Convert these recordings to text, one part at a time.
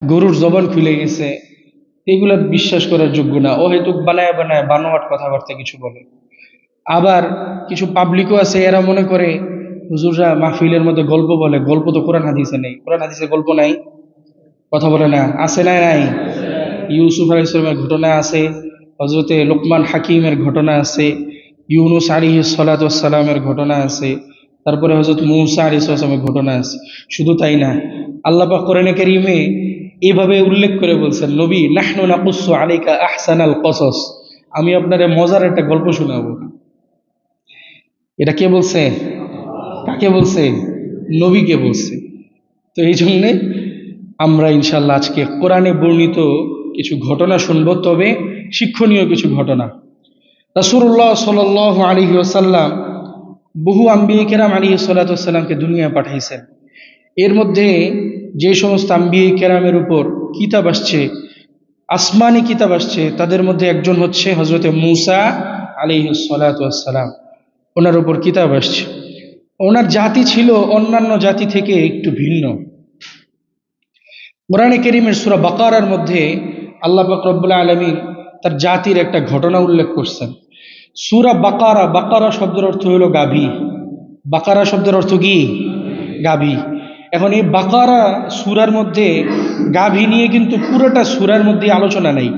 গরুর জবান খুলে গেছে, এগুলা বিশ্বাস করার যোগ্য না। ও হয়তো বানায় বানায় বানোয়াট কথাবার্তা কিছু বলে। আবার কিছু পাবলিকও আছে, এরা মনে করে হুজুররা মাহফিলের মধ্যে গল্প বলে। গল্প তো কোরআন হাদিসে নেই, কোরআন হাদিসে গল্প নাই। কথা বলে না, আছে না নাই? ইউসুফ আলাইহিস সালামের ঘটনা আছে, হজরতে লোকমান হাকিমের ঘটনা আছে, ইউনুস আলাইহিস সালাতু ওয়াস সালামের ঘটনা আছে, তারপরে হজরত মূসা আলাইহিস সালামের ঘটনা আছে। শুধু তাই না, আল্লাহ পাক কোরআনে কারীমে এইভাবে উল্লেখ করে বলছেন, নবী নাহনু নাকুসসু আলাইকা আহসানাল কসস, আমি আপনারে মজার একটা গল্প শোনাবো। এটা কে বলছে? কাকে বলছে? নবীকে বলছে। তো এই জন্যে আমরা ইনশাল্লাহ আজকে কোরআনে বর্ণিত কিছু ঘটনা শুনবো, তবে শিক্ষণীয় কিছু ঘটনা। রাসূলুল্লাহ সাল্লাল্লাহু আলাইহি ওয়াসাল্লাম বহু আম্বিয়া কেরাম আলাইহিস সালাতু ওয়াস সালামকে দুনিয়া পাঠাইছেন। এর মধ্যে যে সমস্ত আম্বিয়া কেরামের উপর কিতাব আসছে, আসমানি কিতাব আসছে, তাদের মধ্যে একজন হচ্ছে হজরতে মূসা আলাইহিস সালাতু ওয়াস সালাম। ওনার উপর কিতাব আসছে। ওনার জাতি ছিল অন্যান্য জাতি থেকে একটু ভিন্ন। কোরআনে কারীমের সূরা বাকারার মধ্যে আল্লাহ পাক রব্বুল আলামিন তার জাতির একটা ঘটনা উল্লেখ করছেন। সূরা বাকারা, বাকারা শব্দের অর্থ হলো গাভী। বাকারা শব্দের অর্থ কি? গাভী। এখন এই বাকারা সূরার মধ্যে গাভী নিয়ে কিন্তু পুরোটা সূরার মধ্যে আলোচনা নাই।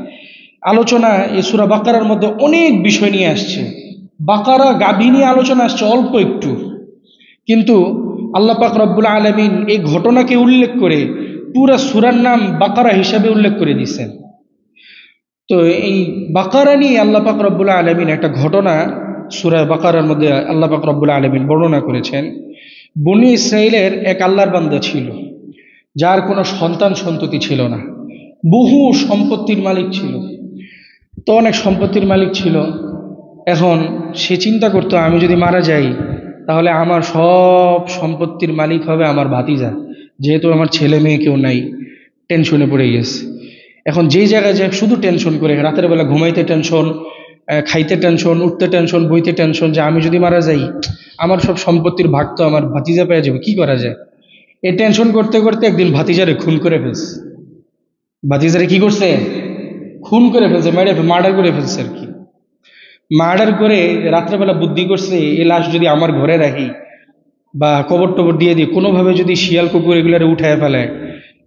আলোচনা এই সূরা বাকারার মধ্যে অনেক বিষয় নিয়ে আসছে। বাকারা গাভী নিয়ে আলোচনা আসছে অল্প একটু, কিন্তু আল্লাহ পাক রব্বুল আলামিন এই ঘটনাকে উল্লেখ করে পুরা সূরার নাম বাকারা হিসাবে উল্লেখ করে দিয়েছেন। তো এই বাকারা নিয়ে আল্লাহ পাক রব্বুল আলামিন একটা ঘটনা সূরা বাকারার মধ্যে আল্লাহ পাক রব্বুল আলামিন বর্ণনা করেছেন। বনী ইসরাইলের এক আল্লাহর বান্দা ছিল, যার কোনো সন্তান সন্ততি ছিল না, বহু সম্পত্তির মালিক ছিল। তো অনেক সম্পত্তির মালিক ছিল। এখন সে চিন্তা করতো, আমি যদি মারা যাই তাহলে আমার সব সম্পত্তির মালিক হবে আমার ভাতিজা, যেহেতু আমার ছেলে মেয়ে কেউ নাই। টেনশনে পড়ে গেছে। এখন যেই জায়গায় যায় শুধু টেনশন করে, রাতের বেলা ঘুমাইতে টেনশন, খাইতে টেনশন, উঠতে টেনশন, বইতে টেনশন, যে আমি যদি মারা যাই আমার সব সম্পত্তির ভাগ তো আমার ভাতিজা পেয়ে যাবে, কি করা যায়। এই টেনশন করতে করতে একদিন ভাতিজারে খুন করে ফেলছে। ভাতিজারে কি করছে? খুন করে ফেলছে, মার্ডার করে ফেলছে আর কি। মার্ডার করে রাত্রেবেলা বুদ্ধি করছে, এই লাশ যদি আমার ঘরে রাখি বা কবর টবর দিয়ে দিই, কোনোভাবে যদি শিয়াল কুকুর এগুলারে উঠায় ফেলায়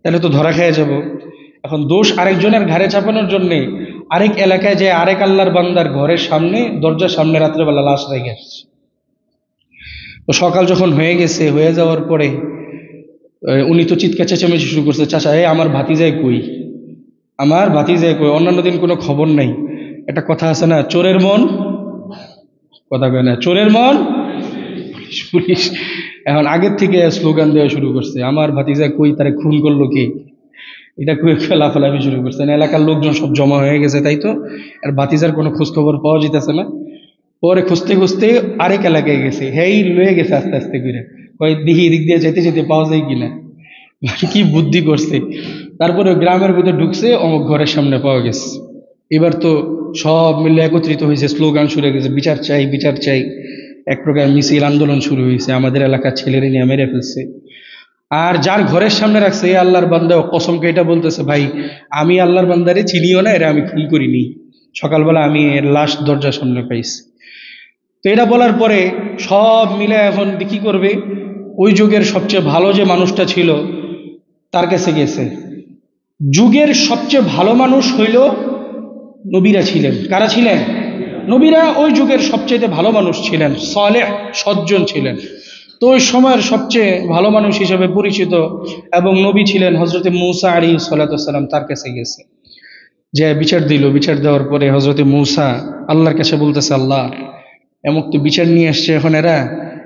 তাহলে তো ধরা খেয়ে যাব। এখন দোষ আরেকজনের ঘাড়ে চাপানোর জন্যে আরেক এলাকায় যে আরেক আল্লাহর বান্দার ঘরের সামনে, দরজার সামনে রাত্রেবেলা লাশ রেখে আসছে। তো সকাল যখন হয়ে গেছে, হয়ে যাওয়ার পরে উনি তো চিৎকার চেঁচামেচি শুরু করছে, চাচা আমার ভাতিজায় কই, আমার ভাতিজায় কই, অন্যান্য দিন কোনো খবর নাই। একটা কথা আছে না, চোরের মন, কথা কয় না, চোরের মন পুলিশ পুলিশ। এখন আগের থেকে স্লোগান দেওয়া শুরু করছে, আমার ভাতিজা কই, তারে খুন করলো কে, এটা খুবই ফেলাফেলাফি শুরু করছে। এলাকার লোকজন সব জমা হয়ে গেছে, তাই তো আর ভাতিজার কোনো খোঁজ খবর পাওয়া যেতেছে না। পরে খুঁজতে খুঁজতে আরেক এলাকায় গেছে, হেই লয়ে গেছে আস্তে আস্তে করে, কয় দিহি এদিক দিয়ে যেতে যেতে পাওয়া যায় কিনা। মানে কি বুদ্ধি করছে। তারপরে গ্রামের ভিতরে ঢুকছে, অমুক ঘরের সামনে পাওয়া গেছে। এবার তো সব মিলে একত্রিত হয়েছে, স্লোগান শুরু হয়ে গেছে, বিচার চাই বিচার চাই। এক প্রকার মিছিল আন্দোলন শুরু হয়েছে, আমাদের এলাকার ছেলেরে নিয়ে মেরে ফেলছে। আর যার ঘরের সামনে রাখছে এই আল্লাহর বান্দা কসমকে এটা বলতেছে, ভাই আমি আল্লাহর বান্দারে চিনিও না, এরা আমি খুন করিনি, সকালবেলা আমি এর লাশ দরজার সামনে পাইছি। তো এটা বলার পরে সব মিলে এখন কি করবে, ওই যুগের সবচেয়ে ভালো যে মানুষটা ছিল তার কাছে গেছে। যুগের সবচেয়ে ভালো মানুষ হইল নবীরা ছিলেন। কারা ছিলেন? নবীরা ওই যুগের সবচেয়ে ভালো মানুষ ছিলেন, সালেহ সজ্জন ছিলেন। তো ওই সময়ের সবচেয়ে ভালো মানুষ হিসেবে পরিচিত এবং নবী ছিলেন হজরতে মূসা আলাইহিস সালাতু ওয়াস সালাম, তার কাছে গেছে। যে বিচার দিল, বিচার দেওয়ার পরে হজরতে মূসা আল্লাহর কাছে বলতেছে, আল্লাহ এমক তো বিচার নিয়ে আসছে, এখন এরা,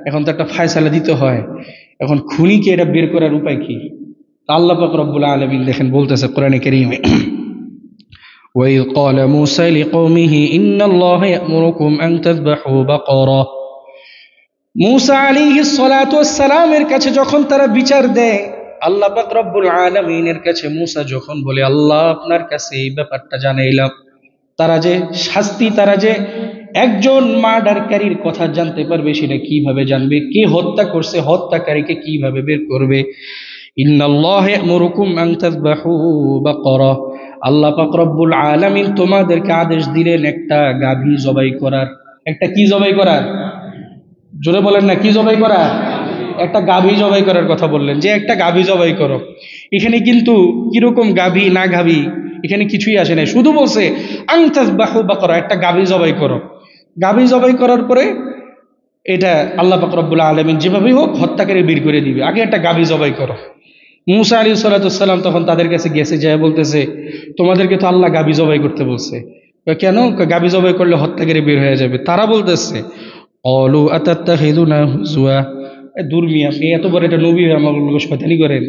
এখন তো একটা ফায়সালা দিতে হয়, এখন খুনিকে এটা বের করার উপায় কি? আল্লাহ পাক রব্বুল আলামিন দেখেন বলতেছে কোরআনে কারীমে, وإذ قال موسى لقومه إن الله يأمركم أن تذبحوا بقرة। মূসা আলাইহিস সালাতু ওয়াস সালামের কাছে যখন তারা বিচার দেয়, আল্লাহ পাক রব্বুল আলামিনের কাছে মূসা যখন বলে, আল্লাহ আপনার কাছে এই ব্যাপারটা জানাইলাম, তারা যে শাস্তি, তারা যে একজন মার্ডারকারীর কথা জানতে পারবে, সেটা কিভাবে জানবে? কে হত্যা করছে, হত্যাকারীকে কিভাবে বের করবে? ইন্নাল্লাহা ইয়া'মুরুকুম আন তাযবাহু বাকারা, আল্লাহ পাক রব্বুল আলামিন তোমাদেরকে আদেশ দিলেন একটা গাভী জবাই করার। একটা কি জবাই করার? জোরে বলেন না, কি জবাই করার? একটা গাভী জবাই করার কথা বললেন, যে একটা গাভী জবাই করো। এখানে কিন্তু কিরকম গাভী না গাভী এখানে কিছুই আসে নাই, শুধু বলছে আন তাযবাহু বাকারা, একটা গাভী জবাই করো। গাভী জবাই করার পরে এটা আল্লাহ পাক রব্বুল আলামিন যেভাবেই হোক হত্যাকারী বের করে দিবে, আগে একটা গাভী জবাই করো। মুসা আলাইহিস সালাম তখন তাদের কাছে গেছে, যায় বলতেছে তোমাদেরকে তো আল্লাহ গাভী জবাই করতে বলছে। কেন? গাভী জবাই করলে হত্যাকারী বের হয়ে যাবে। তারা বলতেছে অলু আতাত্তাখিযুনা হুজুয়া, দূর মিয়া, আপনি এত বড় একটা নবী আমার লোক শয়তানি করেন।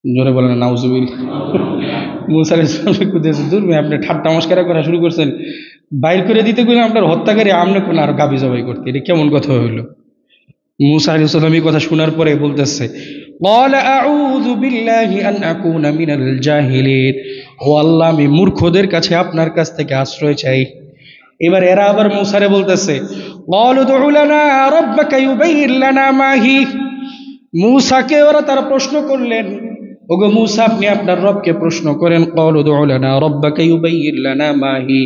জোরে বলেন নাউজুবিল্লাহ। মুসা আলাইহিস সালাম কইতেছে দূর মিয়া, আপনি ঠাট্টা মশকরা করা শুরু করছেন, বাইর করে দিতে কইলাম আপনার হত্যাকারী, আমনে কোন আর গাভী জবাই করতে, এটা কেমন কথা হইলো? মুসা আলাইহিস সালাম এই কথা শোনার পরে বলতেছে ক্বালা আউযু বিল্লাহি আন আকুনা মিনাল জাহিলিন, ও আল্লাহ আমি মূর্খদের কাছে আপনার কাছ থেকে আশ্রয় চাই। এবার এরা আবার মুসারে বলতেছে ক্বালু দু'ু লানা রাব্বাকা ইউবাইয়িন লানা মা হি, মুসাকে ওরা তারা প্রশ্ন করলেন, ওগো মুসা আপনি আপনার রবকে প্রশ্ন করেন। ক্বালু দু'ু লানা রাব্বাকা ইউবাইয়িন লানা মা হি,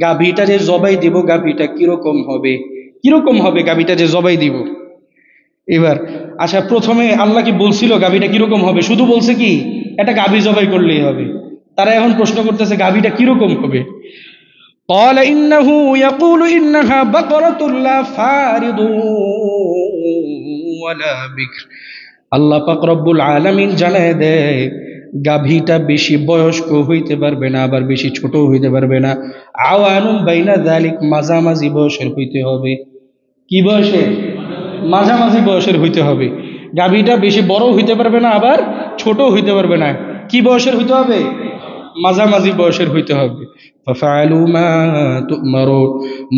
গাভীটা যে জবাই দিব গাভীটা কিরকম হবে, কিরকম হবে গাভীটা যে জবাই দিব। এবার আচ্ছা, প্রথমে আল্লাহ কি বলছিল গাভীটা কিরকম হবে? শুধু বলছে কি একটা গাভী জবাই করলেই হবে। তারা এখন প্রশ্ন করতেছে গাভীটা কিরকম হবে। قال إنه يقول إنها بقرة لا فارض ولا بكر, আল্লাহ পাক রব্বুল আলামিন জানায় দেয় গাভীটা বেশি বয়স্ক হইতে পারবে না, আবার বেশি ছোট হইতে পারবে না। আওয়ানুম বাইনা যালিক, মাঝামাঝি বয়সের হইতে হবে। কি বয়সের? মাঝামাঝি বয়সের হইতে হবে। গাভীটা বেশি বড় হইতে পারবে না, আবার ছোট হইতে পারবে না। কি বয়সের হইতে হবে? মাঝামাঝি বয়সের হইতে হবে। ফাফআলু মা তু'মারুন,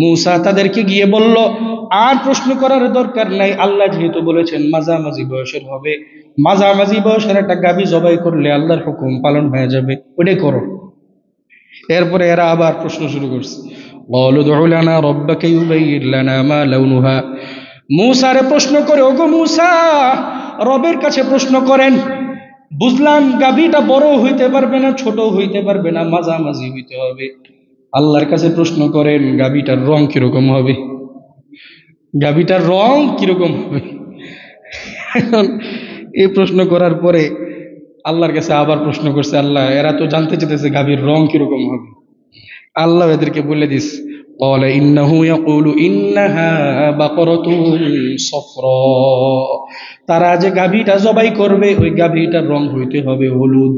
মূসা তাদেরকে গিয়ে বলল আর প্রশ্ন করার দরকার নাই, আল্লাহ যেহেতু বলেছেন মাঝামাঝি বয়সের হবে, মাঝামাঝি বয়সের একটা গাভী জবাই করলে আল্লাহর হুকুম পালন হয়ে যাবে, ওটাই করো। এরপরে এরা আবার প্রশ্ন শুরু করছে, ক্বালু দু'ু লানা রাব্বাকা ইউবাইয়িন লানা মা লাউনুহা, মূসারে প্রশ্ন করে, ওগো মূসা রবের কাছে প্রশ্ন করেন। বুঝলাম গাভীটা বড় হইতে পারবে না, ছোট হইতে পারবে না, মাঝামাঝি হইতে হবে। আল্লাহর কাছে প্রশ্ন করেন গাভীটার রং কিরকম হবে, গাভীটার রং কিরকম হবে। এখন এই প্রশ্ন করার পরে আল্লাহর কাছে আবার প্রশ্ন করছে, আল্লাহ এরা তো জানতে চেয়েছে গাভীর রং কিরকম হবে। আল্লাহ এদেরকে বলে দিস ক্বালা ইন্নাহু ইয়াকুলু ইন্নাহা বাকরাতুন সফরা, তারা যে গাভীটা জবাই করবে ওই গাভীটার রং হইতে হবে হলুদ।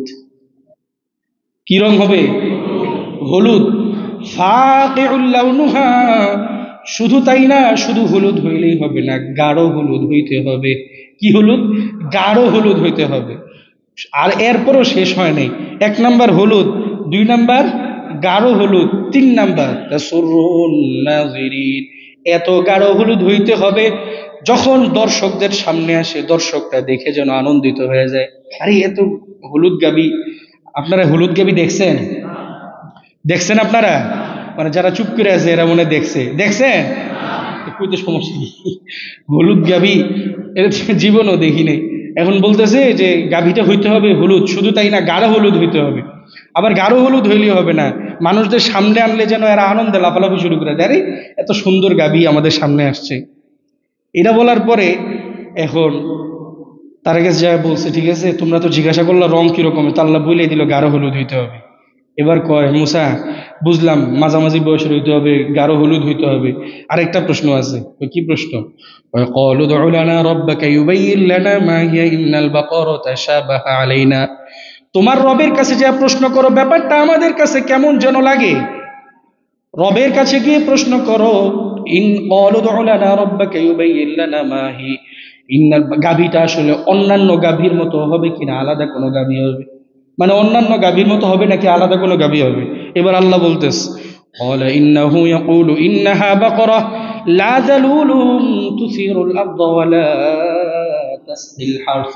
কি রং হবে? হলুদ। ফাকিউল লাউনুহা, শুধু তাই না, শুধু হলুদ হইলেই হবে না, গাঢ় হলুদ হইতে হবে। কি হলুদ? গাঢ় হলুদ হইতে হবে। আর এরপরও শেষ হয় নাই, 1 নাম্বার হলুদ, 2 নাম্বার গাঢ় হলুদ, 3 নাম্বার তাসুরুন নাযিরিন, এত গাঢ় হলুদ হইতে হবে যখন দর্শকদের সামনে আসে দর্শকরা দেখে যেন আনন্দিত হয়ে যায়। আরে এত হলুদ গাবি, আপনারা হলুদ গাবি দেখছেন? দেখছেন আপনারা? মানে যারা চুপ করে আছে এরা মনে দেখছে, দেখছেন? কইতে সমস্যা কি, হলুদ গাবি এটা জীবনও দেখি নাই। এখন বলতেছে যে গাভীটা হইতে হবে হলুদ, শুধু তাই না গাঢ় হলুদ হইতে হবে। আবার গাঢ় হলুদ হইলেই হবে না, মানুষদের সামনে আনলে যেন এরা আনন্দে লাফালাফি শুরু করে দেয়, আরে এত সুন্দর গাভী আমাদের সামনে আসছে। এটা বলার পরে এখন তার কাছে যা বলছে, ঠিক আছে তোমরা তো জিজ্ঞাসা করলো রং কিরকম, তা আল্লাহ বলেই দিল গাঢ় হলুদ হইতে হবে। এবার কয় মুসা বুঝলাম মাঝামাঝি বয়সের হইতে হবে, গাঢ় হলুদ হইতে হবে। আরেকটা প্রশ্ন আছে। কি প্রশ্ন? ক্বালু দু'ু লানা রাব্বাকা ইউবাইয়িন লানা মা হিয়া ইন্নাল বাকারা তাশাবাহা আলাইনা, তোমার রবের কাছে যা প্রশ্ন করো ব্যাপারটা আমাদের কাছে কেমন যেন লাগে, রবের কাছে গিয়ে প্রশ্ন করো। ইন ক্বালু দু'ু লানা রাব্বাকা ইউবাইয়িন লানা মা হি, ইন্নাল, গাভীটা আসলে অন্যান্য গাভীর মতো হবে কিনা, আলাদা কোনো গাভী হবে, মানে অন্যান্য গাভীর মতো হবে নাকি আলাদা কোনো গাভী হবে। এবার আল্লাহ বলতেছে ক্বালা ইন্নাহু ইয়াকুলু ইন্নাহা বাকারা লা যালুলুন তুসিরুল আরদা ওয়ালা তাসকিল হারস,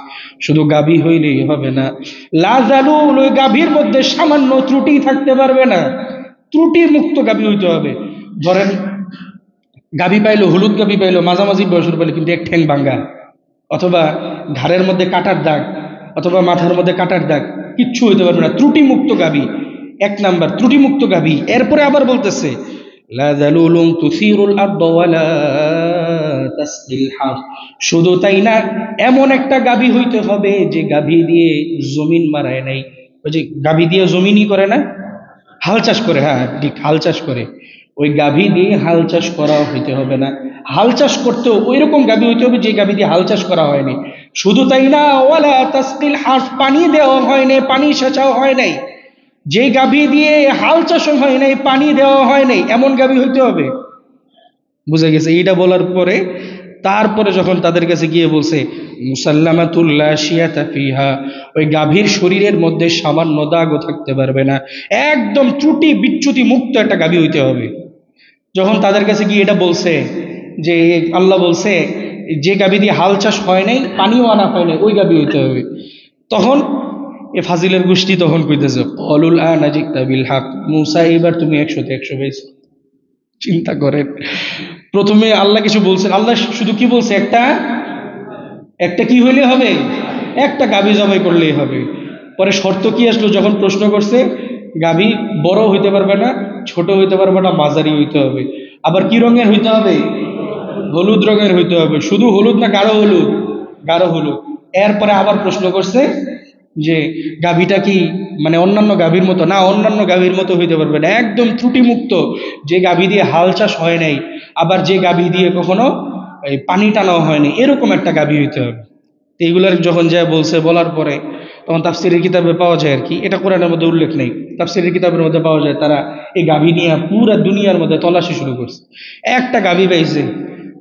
শুধু গাভী হইলেই হবে না, লা যালুল, ওই গাভীর মধ্যে সামান্য ত্রুটি থাকতে পারবে না, ত্রুটি মুক্ত গাভী হইতে হবে। ধরেন গাভী পাইলো, হলুদ গাভী পাইলো, মাঝামাঝি বয়সের পাইলো, কিন্তু এক ঠ্যাং ভাঙ্গা, অথবা ঘাড়ের মধ্যে কাটার দাগ, অথবা মাথার মধ্যে কাটার দাগ, কিচ্ছু হইতে পারবে না, ত্রুটিমুক্ত গাভী। 1 নাম্বার ত্রুটিমুক্ত গাভী। এরপরে আবার বলতেছে লা যালুলুন তুসিরুল আরদ ওয়ালা তাসকিল হারথ। শুধু তাই না, এমন একটা গাভী হইতে হবে যে গাভী দিয়ে জমিন মারায় নাই। ওই যে গাভী দিয়ে জমিনই করে না, হাল চাষ করে, হ্যাঁ ঠিক হাল চাষ করে, ওই গাভী দিয়ে হাল চাষ করা হইতে হবে না। হাল চাষ করতেও ওই রকম গাভী হইতে হবে যে গাভী দিয়ে হাল চাষ করা হয়নি। শুধু তাই না, ওয়ালা তাসকিল হারথ, পানি দেওয়া হয় নাই, পানি সেচাও হয় নাই। যে গাভী দিয়ে হাল চাষও হয় নাই, পানি দেওয়া হয় নাই, এমন গাভী হইতে হবে। বুঝে গেছে? এইটা বলার পরে তারপরে যখন তাদের কাছে গিয়ে বলছে মুসাল্লামাতুল লা শিয়াতা ফিহা, ওই গাভীর শরীরের মধ্যে সামান্য দাগও থাকতে পারবে না, একদম ত্রুটি বিচ্যুতি মুক্ত একটা গাভী হইতে হবে। যখন তাদের কাছে গিয়ে এটা বলছে যে আল্লাহ বলছে যে গাভী দিয়ে হাল চাষ হয় নাই, পানিও আনা হয় নাই, ওই গাভী হইতে হবে, তখন এ ফাজিলের গোষ্ঠী তখন কইতেছে অলুল আনা জিকতা বিল হক, মুসা এবার তুমি 100-তে 100 পেয়েছো। চিন্তা করেন, প্রথমে আল্লাহ কিছু বলছেন, আল্লাহ শুধু কি বলছে, একটা একটা কি হইলে হবে, একটা গাভী জবাই করলেই হবে। পরে শর্ত কি আসলো, যখন প্রশ্ন করছে গাভী বড় হইতে পারবে না, ছোট হইতে পারবে না, মাঝারি হইতে হবে। আবার কি রঙের হইতে হবে, হলুদ রঙের হইতে হবে। শুধু হলুদ না গাঢ় হলুদ, গাঢ় হলুদ। এরপরে আবার প্রশ্ন করছে যে গাভীটা কি মানে অন্যান্য গাভীর মতো, না অন্যান্য গাভীর মতো হইতে পারবে না, একদম ত্রুটিমুক্ত, যে গাভী দিয়ে হাল চাষ হয় নাই, আবার যে গাভী দিয়ে কখনো এই পানি টানাও হয়নি, এরকম একটা গাভী হইতে হবে। তো এইগুলার যখন যা বলছে, বলার পরে তখন তাফসীরের কিতাবে পাওয়া যায় আর কি, এটা কোরআনের মধ্যে উল্লেখ নেই, তাফসীরের কিতাবের মধ্যে পাওয়া যায় তারা এই গাভী নিয়ে পুরা দুনিয়ার মধ্যে তল্লাশি শুরু করছে। একটা গাভী পাইছে,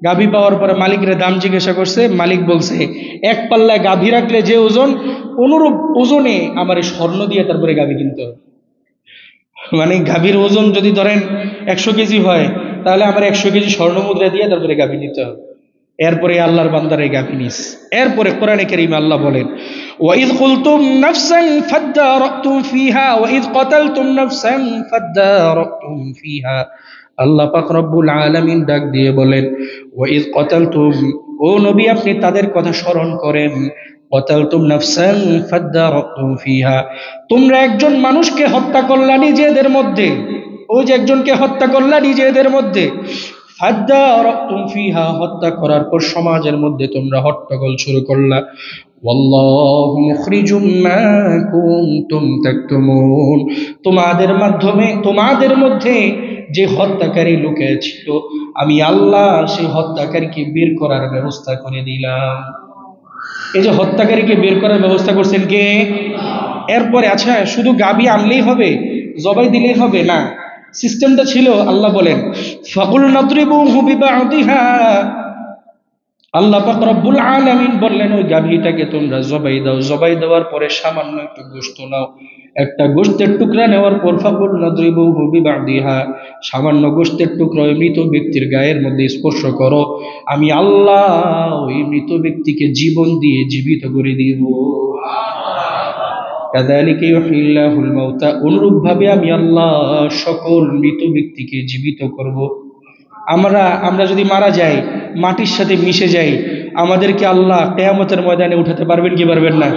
গাভী পাওয়ার পরে মালিকের দাম জিজ্ঞাসা করছে, মালিক বলছে 1 পাল্লায় গাভী রাখলে যে ওজন, অনুরূপ ওজনে আমার স্বর্ণ দিয়ে তারপরে গাভী কিনতে হবে। মানে গাভীর ওজন যদি ধরেন 100 কেজি হয়, তাহলে আমার 100 কেজি স্বর্ণ মুদ্রা দিয়ে তারপরে গাভী নিতে হবে। এরপরে আল্লাহর বান্দার এই গাভী নিস। এরপরে কোরআনে কারীমে আল্লাহ বলেন ওয়াইদ কুলতুম নাফসান ফাদারাতুম ফিহা ওয়াইদ কাতালতুম নাফসান ফাদারাতুম ফিহা। আল্লাহ পাক রব্বুল আলামিন ডাক দিয়ে বলেন ওয়াইদ কাতালতুম, ও নবী আপনি তাদের কথা স্মরণ করেন, কাতালতুম নাফসান ফাদারাতুম ফিহা, তোমরা একজন মানুষকে হত্যা করলা নিজেদের মধ্যে, ওই যে একজনকে হত্যা করলা নিজেদের মধ্যে, ফাদারাতুম ফিহা, হত্যা করার পর সমাজের মধ্যে তোমরা হট্টগোল শুরু করলা, ওয়াল্লাহু মুখরিজুম মা কুনতুম তাকতুমুন, তোমাদের মাধ্যমে তোমাদের মধ্যে যে হত্যাকারী লুকিয়ে ছিল, আমি আল্লাহ সেই হত্যাকারীকে বের করার ব্যবস্থা করে দিলাম। এই যে হত্যাকারীকে বের করার ব্যবস্থা করছেন কে? এরপরে আচ্ছা শুধু গাভী আনলেই হবে, জবাই দিলেই হবে না, সিস্টেমটা ছিল, আল্লাহ বলেন ফাকুল নাদরিবুহু বিবাদিহা, আল্লাহ পাক রব্বুল আলামিন বললেন ওই গাভীটাকে তোমরা জবাই দাও, জবাই দেওয়ার পরে সামান্য একটু গোশত নাও, একটা গোশতের টুকরা নেওয়ার পর ফাকুল নাদরিবুহু বিবাদিহা, সামান্য গোশতের টুকরা ওই মৃত ব্যক্তির গায়ের মধ্যে স্পর্শ করো, আমি আল্লাহ ওই মৃত ব্যক্তিকে জীবন দিয়ে জীবিত করে দিব। কাযালিকা ইউহিল্লাহুল মাউতা, অনুরূপভাবে আমি আল্লাহ সকল মৃত ব্যক্তিকে জীবিত করব। আমরা যদি মারা যাই, মাটির সাথে মিশে যাই, আমাদেরকে আল্লাহ কিয়ামতের ময়দানে উঠাতে পারবেন কি পারবেন না?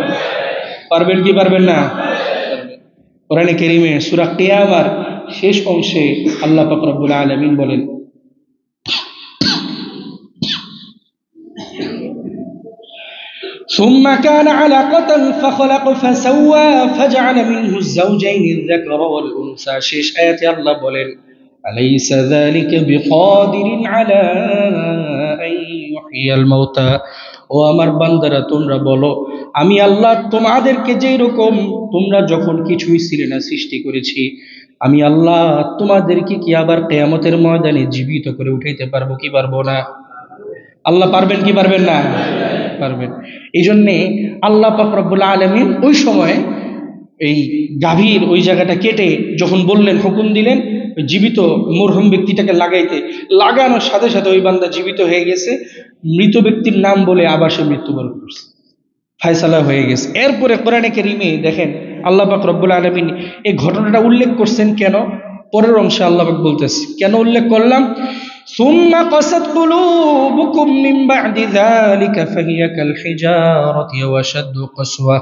পারবেন কি পারবেন না? কোরআনে কারীমে সূরা কিয়ামার শেষ অংশে আল্লাহ পাক রব্বুল আলামিন বলেন ثم كان علقة فخلق فسوى فجعل منه الزوجين الذكر والأنثى, শেষ আয়াতে আল্লাহ বলেন أليس ذلك بقادر على أن يحيي الموتى, ও আমার বান্দারা তোমরা বলো আমি আল্লাহ তোমাদেরকে যেই রকম তোমরা যখন কিছুই ছিলে না সৃষ্টি করেছি, আমি আল্লাহ তোমাদেরকে কি আবার কিয়ামতের ময়দানে জীবিত করে উঠাইতে পারবো কি পারবো না? আল্লাহ পারবেন কি পারবেন না? পারবেন। এই জন্যে আল্লাহ পাক রব্বুল আলামিন ওই সময় এই গাভীর ওই জায়গাটা কেটে যখন বললেন, হুকুম দিলেন ওই জীবিত মরহুম ব্যক্তিটাকে লাগাইতে, লাগানোর সাথে সাথে ওই বান্দা জীবিত হয়ে গেছে, মৃত ব্যক্তির নাম বলে আবার সে মৃত্যুবরণ করছে, ফায়সালা হয়ে গেছে। এরপরে কোরআনে কারীমে দেখেন আল্লাহ পাক রব্বুল আলামিন এই ঘটনাটা উল্লেখ করছেন কেন, পরের অংশে আল্লাহ পাক বলতেছে কেন উল্লেখ করলাম, ثم قست قلوبكم من بعد ذلك فهي كالحجارة وأشد قسوة,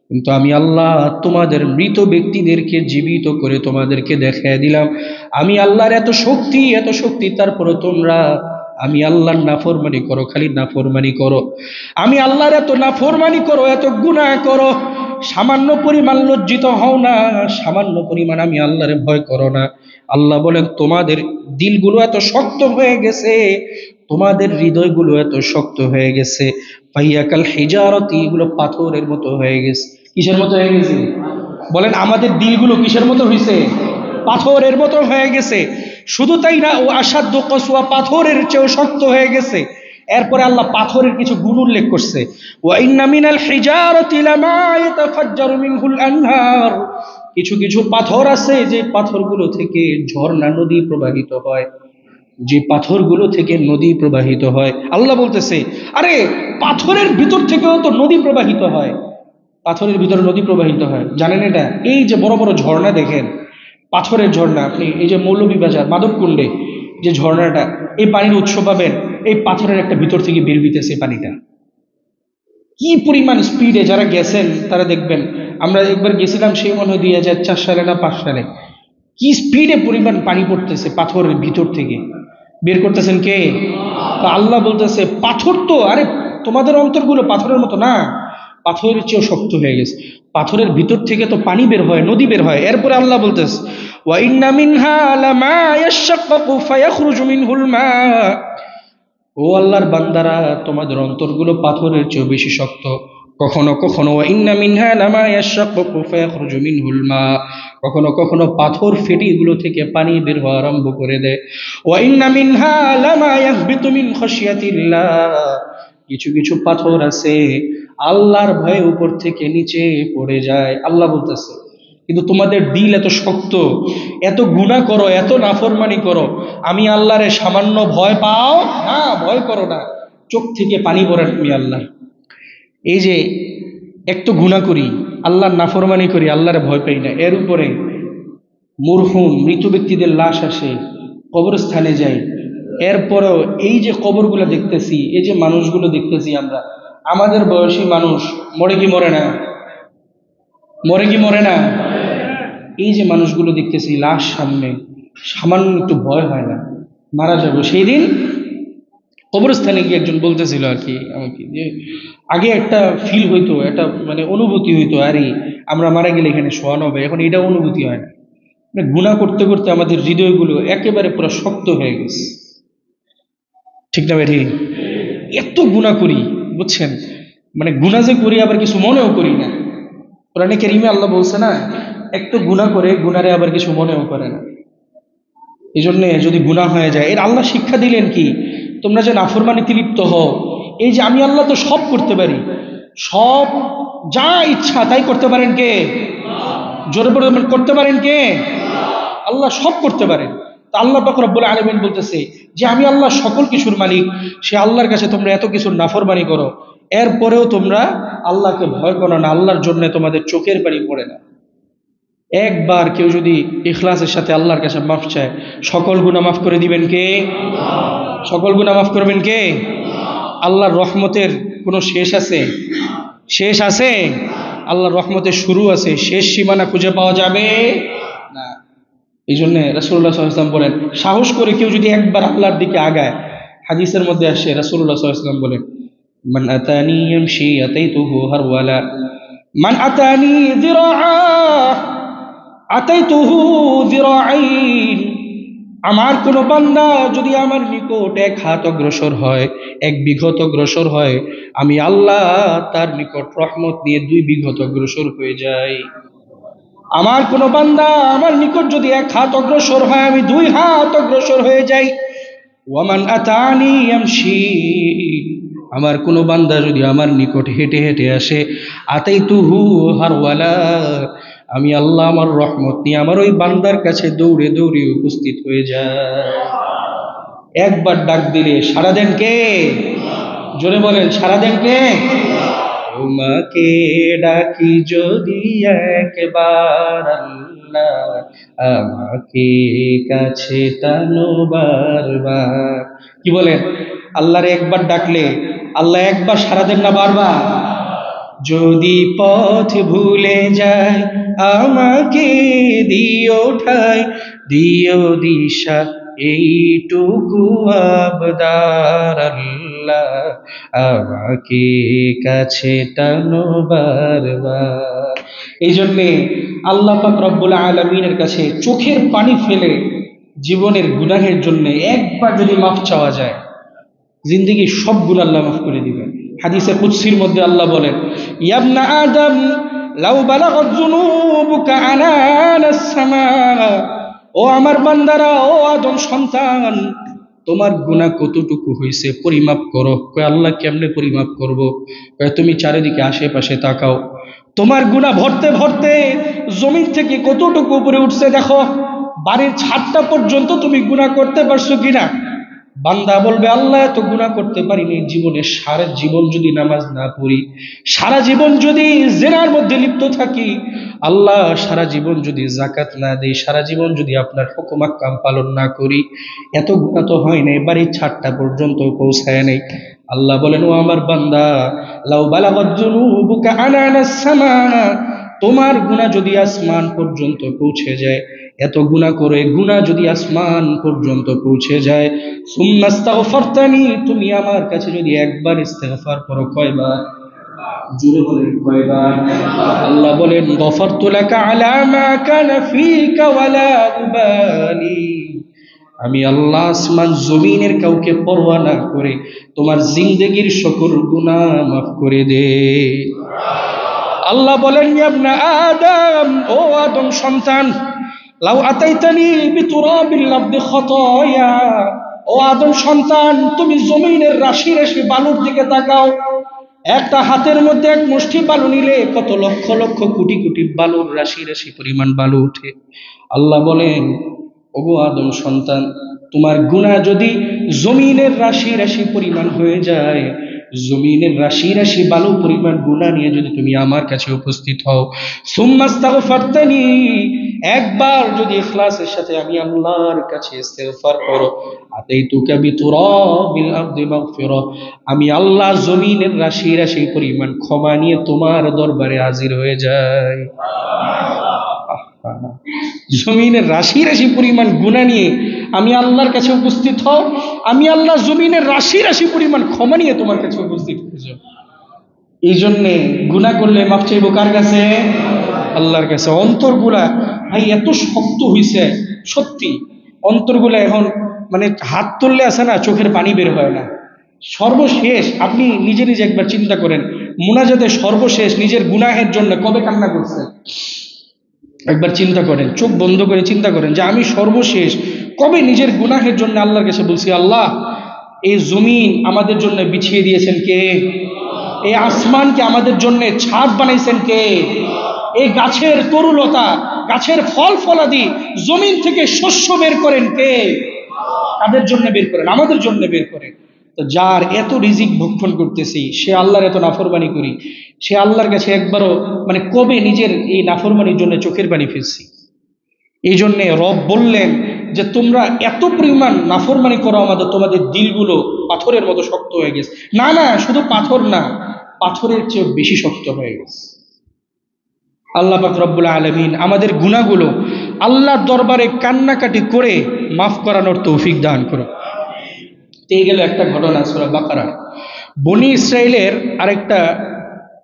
কিন্তু আমি আল্লাহ তোমাদের মৃত ব্যক্তিদেরকে জীবিত করে তোমাদেরকে দেখায় দিলাম আমি আল্লাহর এত শক্তি, তারপরে তোমরা আমি আল্লাহর নাফরমানি করো, খালি নাফরমানি করো। আমি আল্লাহর এত নাফরমানি করো, এত গুনাহ করো, সামান্য পরিমাণ লজ্জিত হও না, সামান্য পরিমাণ আমি আল্লাহর ভয় করো না। আল্লাহ বলেন তোমাদের দিলগুলো এত শক্ত হয়ে গেছে, তোমাদের হৃদয়গুলো এত শক্ত হয়ে গেছে, ফাইয়াকাল হিজারতি, এগুলো পাথরের মতো হয়ে গেছে। কিসের মতো হয়ে গেছে? বলেন আমাদের দিলগুলো কিসের মতো হয়েছে? পাথরের মতো হয়ে গেছে। শুধু তাই না, ও আসাধ্য কসুয়া, পাথরের চেয়েও শক্ত হয়ে গেছে। এরপরে আল্লাহ পাথরের কিছু গুণ উল্লেখ করছে, ওয়া ইন্না মিনাল হিজারাতি লামা ইয়াতাফাজ্জারু মিনহুল আনহার, কিছু কিছু পাথর আছে যে পাথরগুলো থেকে ঝর্ণা, নদী প্রবাহিত হয়, যে পাথরগুলো থেকে নদী প্রবাহিত হয়। আল্লাহ বলতেছে আরে পাথরের ভিতর থেকেও তো নদী প্রবাহিত হয়, পাথরের ভিতরে নদী প্রবাহিত হয়, জানেন এটা? এই যে বড় বড় ঝর্ণা দেখেন, পাথরের ঝর্ণা, আপনি এই যে মৌলভীবাজার মাধবকুণ্ডে যে ঝর্ণাটা, এই পানির উৎস পাবেন এই পাথরের একটা ভিতর থেকে বের হইতেছে পানিটা। কি পরিমাণ স্পিডে, যারা গেছেন তারা দেখবেন। আমরা একবার গেছিলাম, সেই মনে হয় 2004 সালে না 5 সালে। কি স্পিডে পরিমাণ পানি পড়তেছে পাথরের ভিতর থেকে, বের করতেছেন কে? তো আল্লাহ বলতেছে পাথর তো, আরে তোমাদের অন্তরগুলো পাথরের মতো না, পাথরের চেয়েও শক্ত হয়ে গেছে। পাথরের ভিতর থেকে তো পানি বের হয়, নদী বের হয়। এরপরে আল্লাহ বলতেছে ওয়া ইন্না মিনহা লামা ইয়াশাক্কাকু ফায়াখরুজু মিনহুল মা, ও আল্লাহর বান্দারা, তোমাদের অন্তরগুলো পাথরের চেয়েও বেশি শক্ত। কখনো কখনো ওয়া ইন্না মিনহা লামা ইয়াশাক্কাকু ফায়াখরুজু মিনহুল মা, কখনো কখনো পাথর ফেটে এগুলো থেকে পানি বের হওয়া আরম্ভ করে দেয়। ওয়া ইন্না মিনহা লামা ইয়াহবিতু মিন খাশিয়াতিল্লাহ, কিছু কিছু পাথর আছে আল্লাহর ভয়ে উপর থেকে নিচে পড়ে যায়। আল্লাহ বলতেছে কিন্তু তোমাদের দিল এত শক্ত, এত গুনাহ করো, এত নাফরমানি করো, আমি আল্লাহরে সামান্য ভয় পাও না, ভয় করো না, চোখ থেকে পানি পড়ে তুমি আল্লাহ। এই যে এক তো গুনাহ করি, আল্লাহর নাফরমানি করি, আল্লাহরে ভয় পাই না, এর উপরে মরহুম মৃত ব্যক্তিদের লাশ আসে, কবরস্থানে যাই, এরপরেও এই যে কবরগুলো দেখতেছি, এই যে মানুষগুলো দেখতেছি, আমরা আমাদের বয়সী মানুষ মরে কি মরে না? মরে কি মরে না? এই যে মানুষগুলো দেখতেছি লাশ সামনে, সামান্য একটু ভয় হয় না? মারা যাবো সেই দিন। কবরস্থানে গিয়ে একজন বলতেছিল আর কি আমাকে, যে আগে একটা ফিল হইতো, একটা মানে অনুভূতি হইতো, আরে আমরা মারা গেলে এখানে শোয়ানো হবে, এখন এটা অনুভূতি হয় না। মানে গুনাহ করতে করতে আমাদের হৃদয়গুলো একেবারে পুরো শক্ত হয়ে গেছে। ঠিক না ভাই? ঠিক। এত গুনাহ করি, বুঝছেন, মানে গুনাহ যে করি আবার কিছু মনেও করি না। কোরআনে কারীমে আল্লাহ বলছে না, একটু গুনাহ করে গুনারে আবার কিছু মনেও করে না। এই জন্যে যদি গুনাহ হয়ে যায়, এর আল্লাহ শিক্ষা দিলেন কি, তোমরা যে নাফরমানিতে লিপ্ত হও, এই যে আমি আল্লাহ তো সব করতে পারি, সব যা ইচ্ছা তাই করতে পারেন কে? জোরে বলে করতে পারেন কে? আল্লাহ সব করতে পারেন। তা আল্লাহ পাক রব্বুল আলামিন বলতেছে যে আমি আল্লাহ সকল কিছুর মালিক, সে আল্লাহর কাছে তোমরা এত কিছুর নাফরমানি করো, এরপরেও তোমরা আল্লাহকে ভয় করো না, আল্লাহর জন্য তোমাদের চোখের পানি পড়ে না। একবার কেউ যদি ইখলাসের সাথে আল্লাহর কাছে মাফ চায়, সকল গুনাহ মাফ করে দিবেন কে? সকল গুনাহ মাফ করবেন কে? আল্লাহর রহমতের কোনো শেষ আছে? শেষ আছে? আল্লাহর রহমতের শুরু আছে, শেষ সীমানা খুঁজে পাওয়া যাবে না। এই জন্য রাসূলুল্লাহ সাল্লাল্লাহু আলাইহি ওয়াসাল্লাম বলেন, সাহস করে কেউ যদি একবার আল্লাহর দিকে আগায়, হাদিসের মধ্যে আসে রাসূলুল্লাহ সাল্লাল্লাহু আলাইহি ওয়াসাল্লাম বলেন, মান আতানি ইয়ামশি আতাইতুহু হারওয়ালা, মান আতানি যিরাআ আতাইতুহু যিরাআইন, আমার কোন বান্দা যদি আমার নিকট 1 হাত অগ্রসর হয়, 1 বিঘত অগ্রসর হয়, আমি আল্লাহ তার নিকট রহমত নিয়ে 2 বিঘত অগ্রসর হয়ে যাই। আমার কোন বান্দা আমার নিকট যদি 1 হাত অগ্রসর হয়, আমি 2 হাত অগ্রসর হয়ে যাই। ওয়ামান আতানি ইয়ামশি, আমার কোন বান্দা যদি আমার নিকট হেঁটে হেঁটে আসে, আতাইতুহু হারওয়ালা, আমি আল্লাহ আমার রহমত নিয়ে আমার ওই বান্দার কাছে দৌড়ে দৌড়ে উপস্থিত হয়ে যায়। একবার ডাক দিলে সাড়া দেন কে? জোরে বলেন, সাড়া দেন কে? তোমাকে ডাকি যদি একবার আল্লাহ, আমাকে কাছে টানো বারবার। কি বলেন? আল্লাহরে একবার ডাকলে আল্লাহ একবার সাড়া দেন না বারবার? যদি পথ ভুলে যায় আমাকে দিও ঠাই, দিও দিশা এইটুকু আবদার আল্লাহ, আমাকে কাছে টানো বারবার। এই জন্যে আল্লাহ পাক রব্বুল আলামিনের কাছে চোখের পানি ফেলে জীবনের গুনাহের জন্য একবার যদি মাফ চাওয়া যায়, জিন্দেগির সব গুনাহ আল্লাহ মাফ করে দিবেন। হাদিসে কুদসির মধ্যে আল্লাহ বলেন, ইয়াবনা আদম লাউ বালাগাত যুনুবুকা আনানাস সামা, ও আমার বান্দারা, ও আদম সন্তান, তোমার গুনাহ কতটুকু হয়েছে পরিমাপ করো। কয় আল্লাহ কেমনে পরিমাপ করব? কয় তুমি চারিদিকে আশেপাশে তাকাও, তোমার গুনাহ ভরতে ভরতে জমিন থেকে কতটুকু উপরে উঠছে দেখো, বাড়ির ছাদটা পর্যন্ত তুমি গুনাহ করতে পারছো কিনা। বান্দা বলবে আল্লাহ এত গুনাহ করতে পারিনি জীবনে, সারা জীবন যদি নামাজ না পড়ি, সারা জীবন যদি জেনার মধ্যে লিপ্ত থাকি, আল্লাহ সারা জীবন যদি যাকাত না দেই, সারা জীবন যদি আপনার হুকুম আহকাম পালন না করি, এত গুনাহ তো হয় নাই, বাড়ির ছাদটা পর্যন্ত পৌঁছায় নাই। আল্লাহ বলেন, ও আমার বান্দা, লাউ বালাগাত যুনুবুকা আনানাস সামা, তোমার গুনাহ যদি আসমান পর্যন্ত পৌঁছে যায়, এত গুনাহ করে গুনাহ যদি আসমান পর্যন্ত পৌঁছে যায়, সুম্মাস্তাগফারতানি, তুমি আমার কাছে যদি একবার ইস্তেগফার করো, কয়বার? জোরে বলেন কয়বার? আল্লাহ বলেন, গফারতু লাকা আলা মা কানা ফীকা ওয়ালা উবালি, আমি আল্লাহ আসমান জমিনের কাউকে পরোয়া না করে তোমার জিন্দেগির সকল গুনাহ মাফ করে দে। আল্লাহ বলেন, ইয়া আদম, ও আদম সন্তান, লাউ আতাইতানি বিতুরাবিল আরদি খাতায়া, ও আদম সন্তান, তুমি জমিনের রাশি রাশি বালুর দিকে তাকাও, একটা হাতের মধ্যে এক মুষ্টি বালু নিলে কত লক্ষ লক্ষ কোটি কোটি বালুর রাশি রাশি পরিমাণ বালু ওঠে। আল্লাহ বলেন, ওগো আদম সন্তান, তোমার গুনাহ যদি জমিনের রাশি রাশি পরিমাণ হয়ে যায়, জমিনের রাশি রাশি বালু পরিমাণ গুনাহ নিয়ে যদি তুমি আমার কাছে উপস্থিত হও, সুম্মাস্তাগফারতানি, একবার যদি ইখলাসের সাথে আমি আল্লাহর কাছে ইস্তেগফার করো, আতাইতুকা বিতুরাবিল আরদি মাগফিরা, আমি আল্লাহ জমিনের রাশি রাশি পরিমাণ ক্ষমা নিয়ে তোমার দরবারে হাজির হয়ে যাই। জমিনের রাশি রাশি পরিমাণ গুনাহ নিয়ে আমি আল্লাহর কাছে উপস্থিত হও, আমি আল্লাহ জমিনের রাশি রাশি পরিমাণ ক্ষমা নিয়ে তোমার কাছে উপস্থিত হয়ে যাও। এই জন্যে গুনাহ করলে মাফ চাইবো কার কাছে? আল্লাহর কাছে। অন্তরগুলা ভাই এত শক্ত হইছে, সত্যি অন্তরগুলা এখন মানে হাত তুললে আছে না, চোখের পানি বের হয় না। সর্বশেষ আপনি নিজে নিজে একবার চিন্তা করেন, মুনাজাতে সর্বশেষ নিজের গুনাহের জন্য কবে কান্না করছে? একবার চিন্তা করেন, চোখ বন্ধ করে চিন্তা করেন যে আমি সর্বশেষ কবে নিজের গুনাহের জন্য আল্লাহর কাছে বলছি, আল্লাহ এই জমিন আমাদের জন্য বিছিয়ে দিয়েছেন কে? এই আসমানকে আমাদের জন্য ছাদ বানাইছেন কে? এই গাছের তরুলতা, গাছের ফল ফলাদি, জমিন থেকে শস্য বের করেন কে? কাদের জন্য বের করেন? আমাদের জন্য বের করেন। তো যার এত রিজিক ভক্ষণ করতেছি, সে আল্লাহর এত নাফরমানি করি, সে আল্লাহর কাছে একবারও মানে কবে নিজের এই নাফরমানির জন্য চোখের পানি ফেলছি? এই জন্যে রব বললেন যে তোমরা এত পরিমাণ নাফরমানি করো আমাদের, তোমাদের দিলগুলো পাথরের মতো শক্ত হয়ে গেছে। না না, শুধু পাথর না, পাথরের চেয়ে বেশি শক্ত হয়ে গেছে। আল্লাহ পাক রব্বুল আলামিন আমাদের গুনাহগুলো আল্লাহর দরবারে কান্নাকাটি করে মাফ করানোর তৌফিক দান করো। এই গেল একটা ঘটনা সূরা বাকারার। বনি ইসরাইলের আরেকটা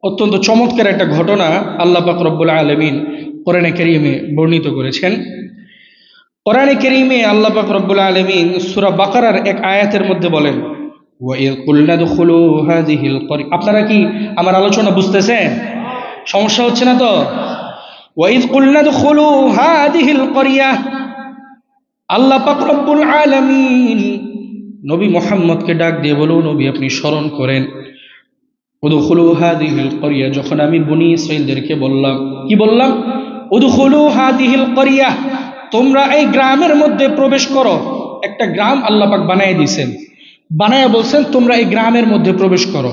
অত্যন্ত চমৎকার একটা ঘটনা আল্লাহ পাক রব্বুল আলামিন কোরআনে কারীমে বর্ণিত করেছেন। কোরআনে কারীমে আল্লাহ পাক রব্বুল আলামিন সূরা বাকারার এক আয়াতের মধ্যে বলেন, ওয়াইয কুলনা দুখুলু হাযিহিল ক্বরিয়া। আপনারা কি আমার আলোচনা বুঝতেছেন? সমস্যা হচ্ছে না তো? ওয়াইয কুলনা দুখুলু হাযিহিল ক্বরিয়া, আল্লাহ পাক রব্বুল আলামিন নবী মুহাম্মদকে ডাক দিয়ে বলো, নবী আপনি স্মরণ করেন, উদখুলু হাযিহিল ক্বরিয়া, যখন আমি বনি ইসরাইলদেরকে বললাম, কি বললাম? উদখুলু হাযিহিল ক্বরিয়া, তোমরা এই গ্রামের মধ্যে প্রবেশ করো। একটা গ্রাম আল্লাহ পাক বানায় দিয়েছেন, বানায় বলছেন তোমরা এই গ্রামের মধ্যে প্রবেশ করো।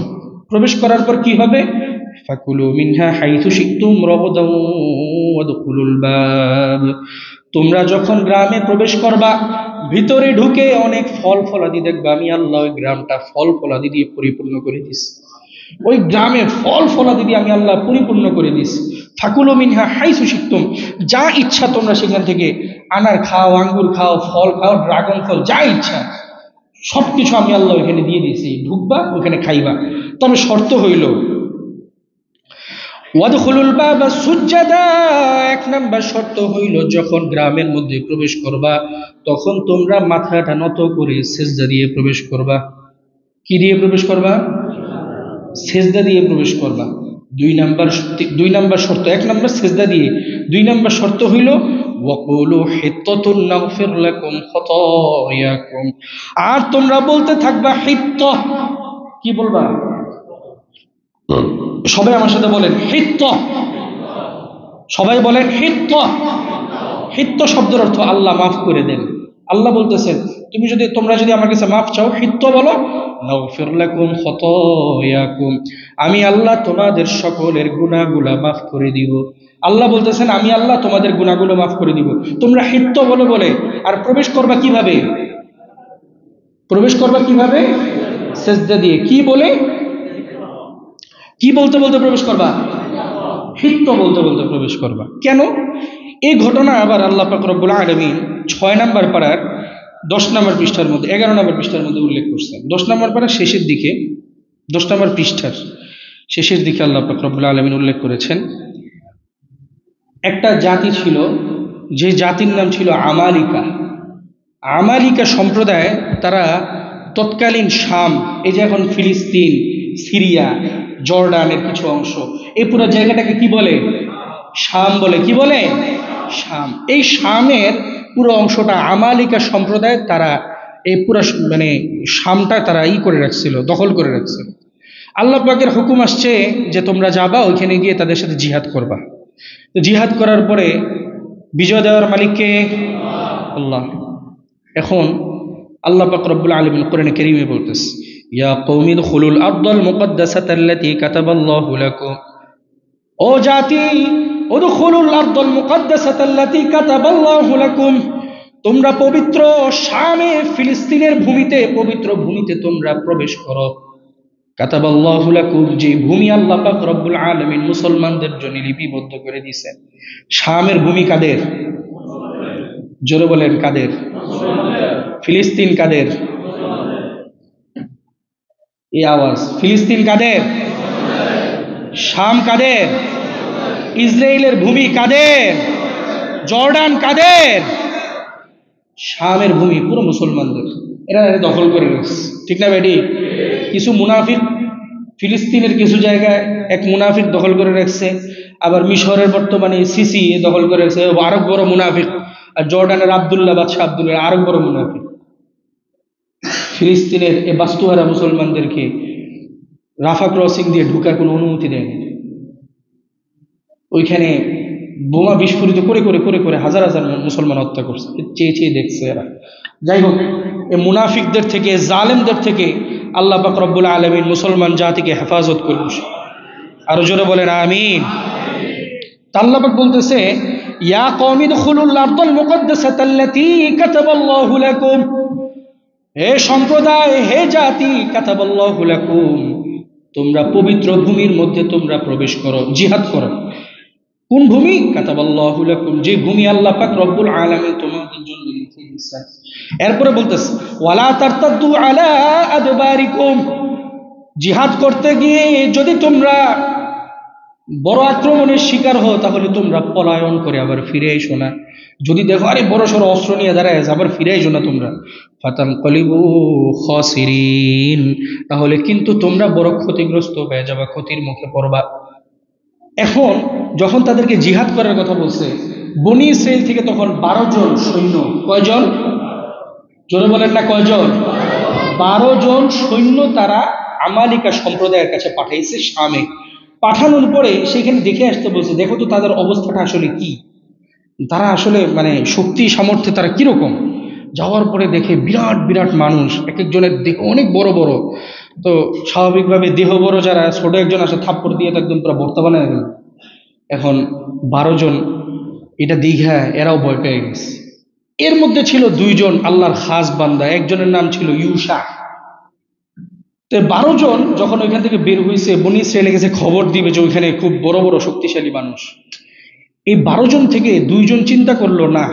প্রবেশ করার পর কি হবে? ফাকুলু মিনহা হাইথু শিকতুম রগদাও ওয়াদখুলুল বাব, তোমরা যখন গ্রামে প্রবেশ করবা, ভিতরে ঢুকে অনেক ফল ফলাদি দেখবা, আমি আল্লাহ ওই গ্রামটা ফল ফলাদি দিয়ে পরিপূর্ণ করে দিছি। ওই গ্রামে ফল ফলাদি দিয়ে আমি আল্লাহ পরিপূর্ণ করে দিয়েছি। ফাকুলু মিনহা হাইসু শিকতুম, যা ইচ্ছা তোমরা সেখান থেকে আনার খাও, আঙ্গুর খাও, ফল খাও, ড্রাগন ফল, যা ইচ্ছা সবকিছু আমি আল্লাহ ওইখানে দিয়ে দিয়েছি, ঢুকবা ওখানে খাইবা। তবে শর্ত হইল ওয়াদখুলুল বাবা সুজ্জাদা, এক নাম্বার শর্ত হইল যখন গ্রামের মধ্যে প্রবেশ করবা তখন তোমরা মাথাটা নত করে সেজদা দিয়ে প্রবেশ করবা। কি দিয়ে প্রবেশ করবা? সেজদা দিয়ে প্রবেশ করবা। দুই নাম্বার শর্ত, এক নাম্বার সেজদা দিয়ে, দুই নাম্বার শর্ত হইল ওয়াকুলু হিত্তাতুন নাগফির লাকুম খাতায়াকুম, আর তোমরা বলতে থাকবা হিত্তা। কি বলবা? সবাই আমার সাথে বলেন হিত্তা। সবাই বলেন হিত্তা। হিত্তা শব্দের অর্থ আল্লাহ মাফ করে দেন। আল্লাহ বলতেছেন তোমরা যদি আমার কাছে মাফ চাও, হিত্তা বলো, নাগফির লাকুম খাতায়াকুম, আমি আল্লাহ তোমাদের সকলের গুনাহগুলো মাফ করে দিব। আল্লাহ বলতেছেন আমি আল্লাহ তোমাদের গুনাহগুলো মাফ করে দিব। তোমরা হিত্তা বলো বলে, আর প্রবেশ করবা কিভাবে? প্রবেশ করবা কিভাবে? সেজদা দিয়ে। কি বলে? কি বলতে বলতে প্রবেশ করবা? হিত্তা বলতে বলতে প্রবেশ করবা। কেন? এই ঘটনা আবার আল্লাহ পাক রব্বুল আলামিন 6 নম্বর পারার 10 নম্বর পৃষ্ঠার মধ্যে, 11 নম্বর পৃষ্ঠার মধ্যে উল্লেখ করছেন। 10 নম্বর পারার শেষের দিকে, 10 নম্বর পৃষ্ঠার শেষের দিকে আল্লাহ পাক রব্বুল আলামিন উল্লেখ করেছেন, একটা জাতি ছিল, যে জাতির নাম ছিল আমালিকা। আমালিকা সম্প্রদায়, তারা তৎকালীন শাম, এই যে এখন ফিলিস্তিন, সিরিয়া, জর্ডানের কিছু অংশ, এই পুরো জায়গাটাকে কি বলে? শাম বলে। কি বলে? শাম। এই শামের পুরো অংশটা আমালিকা সম্প্রদায়, তারা এই পুরো শামটা তারা করে রাখছিল, দখল করে রাখছিল। আল্লাহ পাকের হুকুম আসছে যে তোমরা যাবা ওইখানে গিয়ে তাদের সাথে জিহাদ করবা। তো জিহাদ করার পরে বিজয় দেওয়ার মালিককে আল্লাহ। এখন আল্লাহ পাক রব্বুল আলামিন কোরআনে কারীমে বলতেছে, ইয়া কওমি দুখুলুল আরদাল মুকদ্দাসাতা আল্লাতী কাতাবাল্লাহু লাকুম, ও জাতি, উদখুলুল আরদাল মুকদ্দাসাতা আল্লাতী কাতাবাল্লাহু লাকুম, তোমরা পবিত্র শামে, ফিলিস্তিনের ভূমিতে, পবিত্র ভূমিতে তোমরা প্রবেশ করো। কাতাবাল্লাহু লাকুম, যে ভূমি আল্লাহ পাক রব্বুল আলামিন মুসলমানদের জন্য লিপিবদ্ধ করে দিয়েছেন। শামের ভূমি কাদের? জোরে বলেন কাদের? ফিলিস্তিন কাদের? এই আওয়াজ, ফিলিস্তিন কাদের? শাম কাদের? ইসরায়েলের ভূমি কাদের? জর্ডান কাদের? শামের ভূমি পুরো মুসলমানদের। এরা দখল করে রেখেছে, ঠিক না বেটি? কিছু মুনাফিক ফিলিস্তিনের কিছু জায়গায় এক মুনাফিক দখল করে রাখছে, আবার মিশরের বর্তমানে সিসি দখল করে রাখছে, আরো বড় মুনাফিক। আর জর্ডানের আবদুল্লাহ বাদশাহ আব্দুল্লাহ আরো বড় মুনাফিক। ফিলিস্তিনের এই বাস্তুহারা মুসলমানদেরকে রাফা ক্রসিং দিয়ে ঢুকার কোনো অনুমতি দেয়নি। ওইখানে বোমা বিস্ফোরিত করে করে করে করে হাজার হাজার মুসলমান হত্যা করছে, চেয়ে চেয়ে দেখছে এরা। যাই হোক, এই মুনাফিকদের থেকে, জালেমদের থেকে আল্লাহ পাক রব্বুল আলামিন মুসলমান জাতিকে হেফাজত করুন। আরো জোরে বলেন আমিন। আল্লাহ পাক বলতেছে, ইয়া কওমি দুখুলুল আরদাল মুকদ্দাসাতা আল্লাতী কাতাবাল্লাহু লাকুম, হে সম্প্রদায়, হে জাতি, কাতাবাল্লাহু লাকুম, তোমরা পবিত্র ভূমির মধ্যে তোমরা প্রবেশ করো, জিহাদ করো। কোন ভূমি? কাতাবাল্লাহু লাকুম, যে ভূমি আল্লাহ পাক রব্বুল আলামিন তোমাদের জন্য লিখে দিয়েছেন। এরপরে বলতেছে, ওয়ালা তারতাদ্দু আলা আদবারিকুম, জিহাদ করতে গিয়ে যদি তোমরা বড় আক্রমণের শিকার হও তাহলে তোমরা পলায়ন করে আবার ফিরে এসো না। যদি দেখো আরে বড় সড়ো অস্ত্র নিয়ে দাঁড়ায় আবার ফিরে এসো না তোমরা, ফাতানকালিবু খাসিরিন, তাহলে কিন্তু তোমরা বড় ক্ষতিগ্রস্ত হয়ে যাবা, ক্ষতির মুখে পড়বা। এখন যখন তাদেরকে জিহাদ করার কথা বলছে, বনি ইসরাইল থেকে তখন 12 জন সৈন্য, কয়জন? জোরে বলেন না কয়জন? 12 জন সৈন্য তারা আমালিকা সম্প্রদায়ের কাছে পাঠাইছে শামে। পাঠানোর পরে সেখানে দেখে আসতে বলছে, দেখো তো তাদের অবস্থাটা আসলে কি, তারা আসলে শক্তি সামর্থ্যে তারা কিরকম। যাওয়ার পরে দেখে বিরাট বিরাট মানুষ, এক একজনের দেহ অনেক বড় বড়। তো স্বাভাবিকভাবে দেহ বড় যারা, ছোট একজন আসে থাপ্পড় দিয়ে তো একদম পুরো ভর্তা বানায় গেল। এখন 12 জন এটা দীঘা, এরাও ভয় পেয়ে গেছে। এর মধ্যে ছিল 2 জন আল্লাহর খাস বান্দা, একজনের নাম ছিল ইউসা, তো 12 জন যখন ওইখান থেকে বের হয়েছে, বনি ইসরায়েলে গেছে খবর দিবে যে ওইখানে খুব বড় বড় শক্তিশালী মানুষ। এই 12 জন থেকে 2 জন চিন্তা করলো, না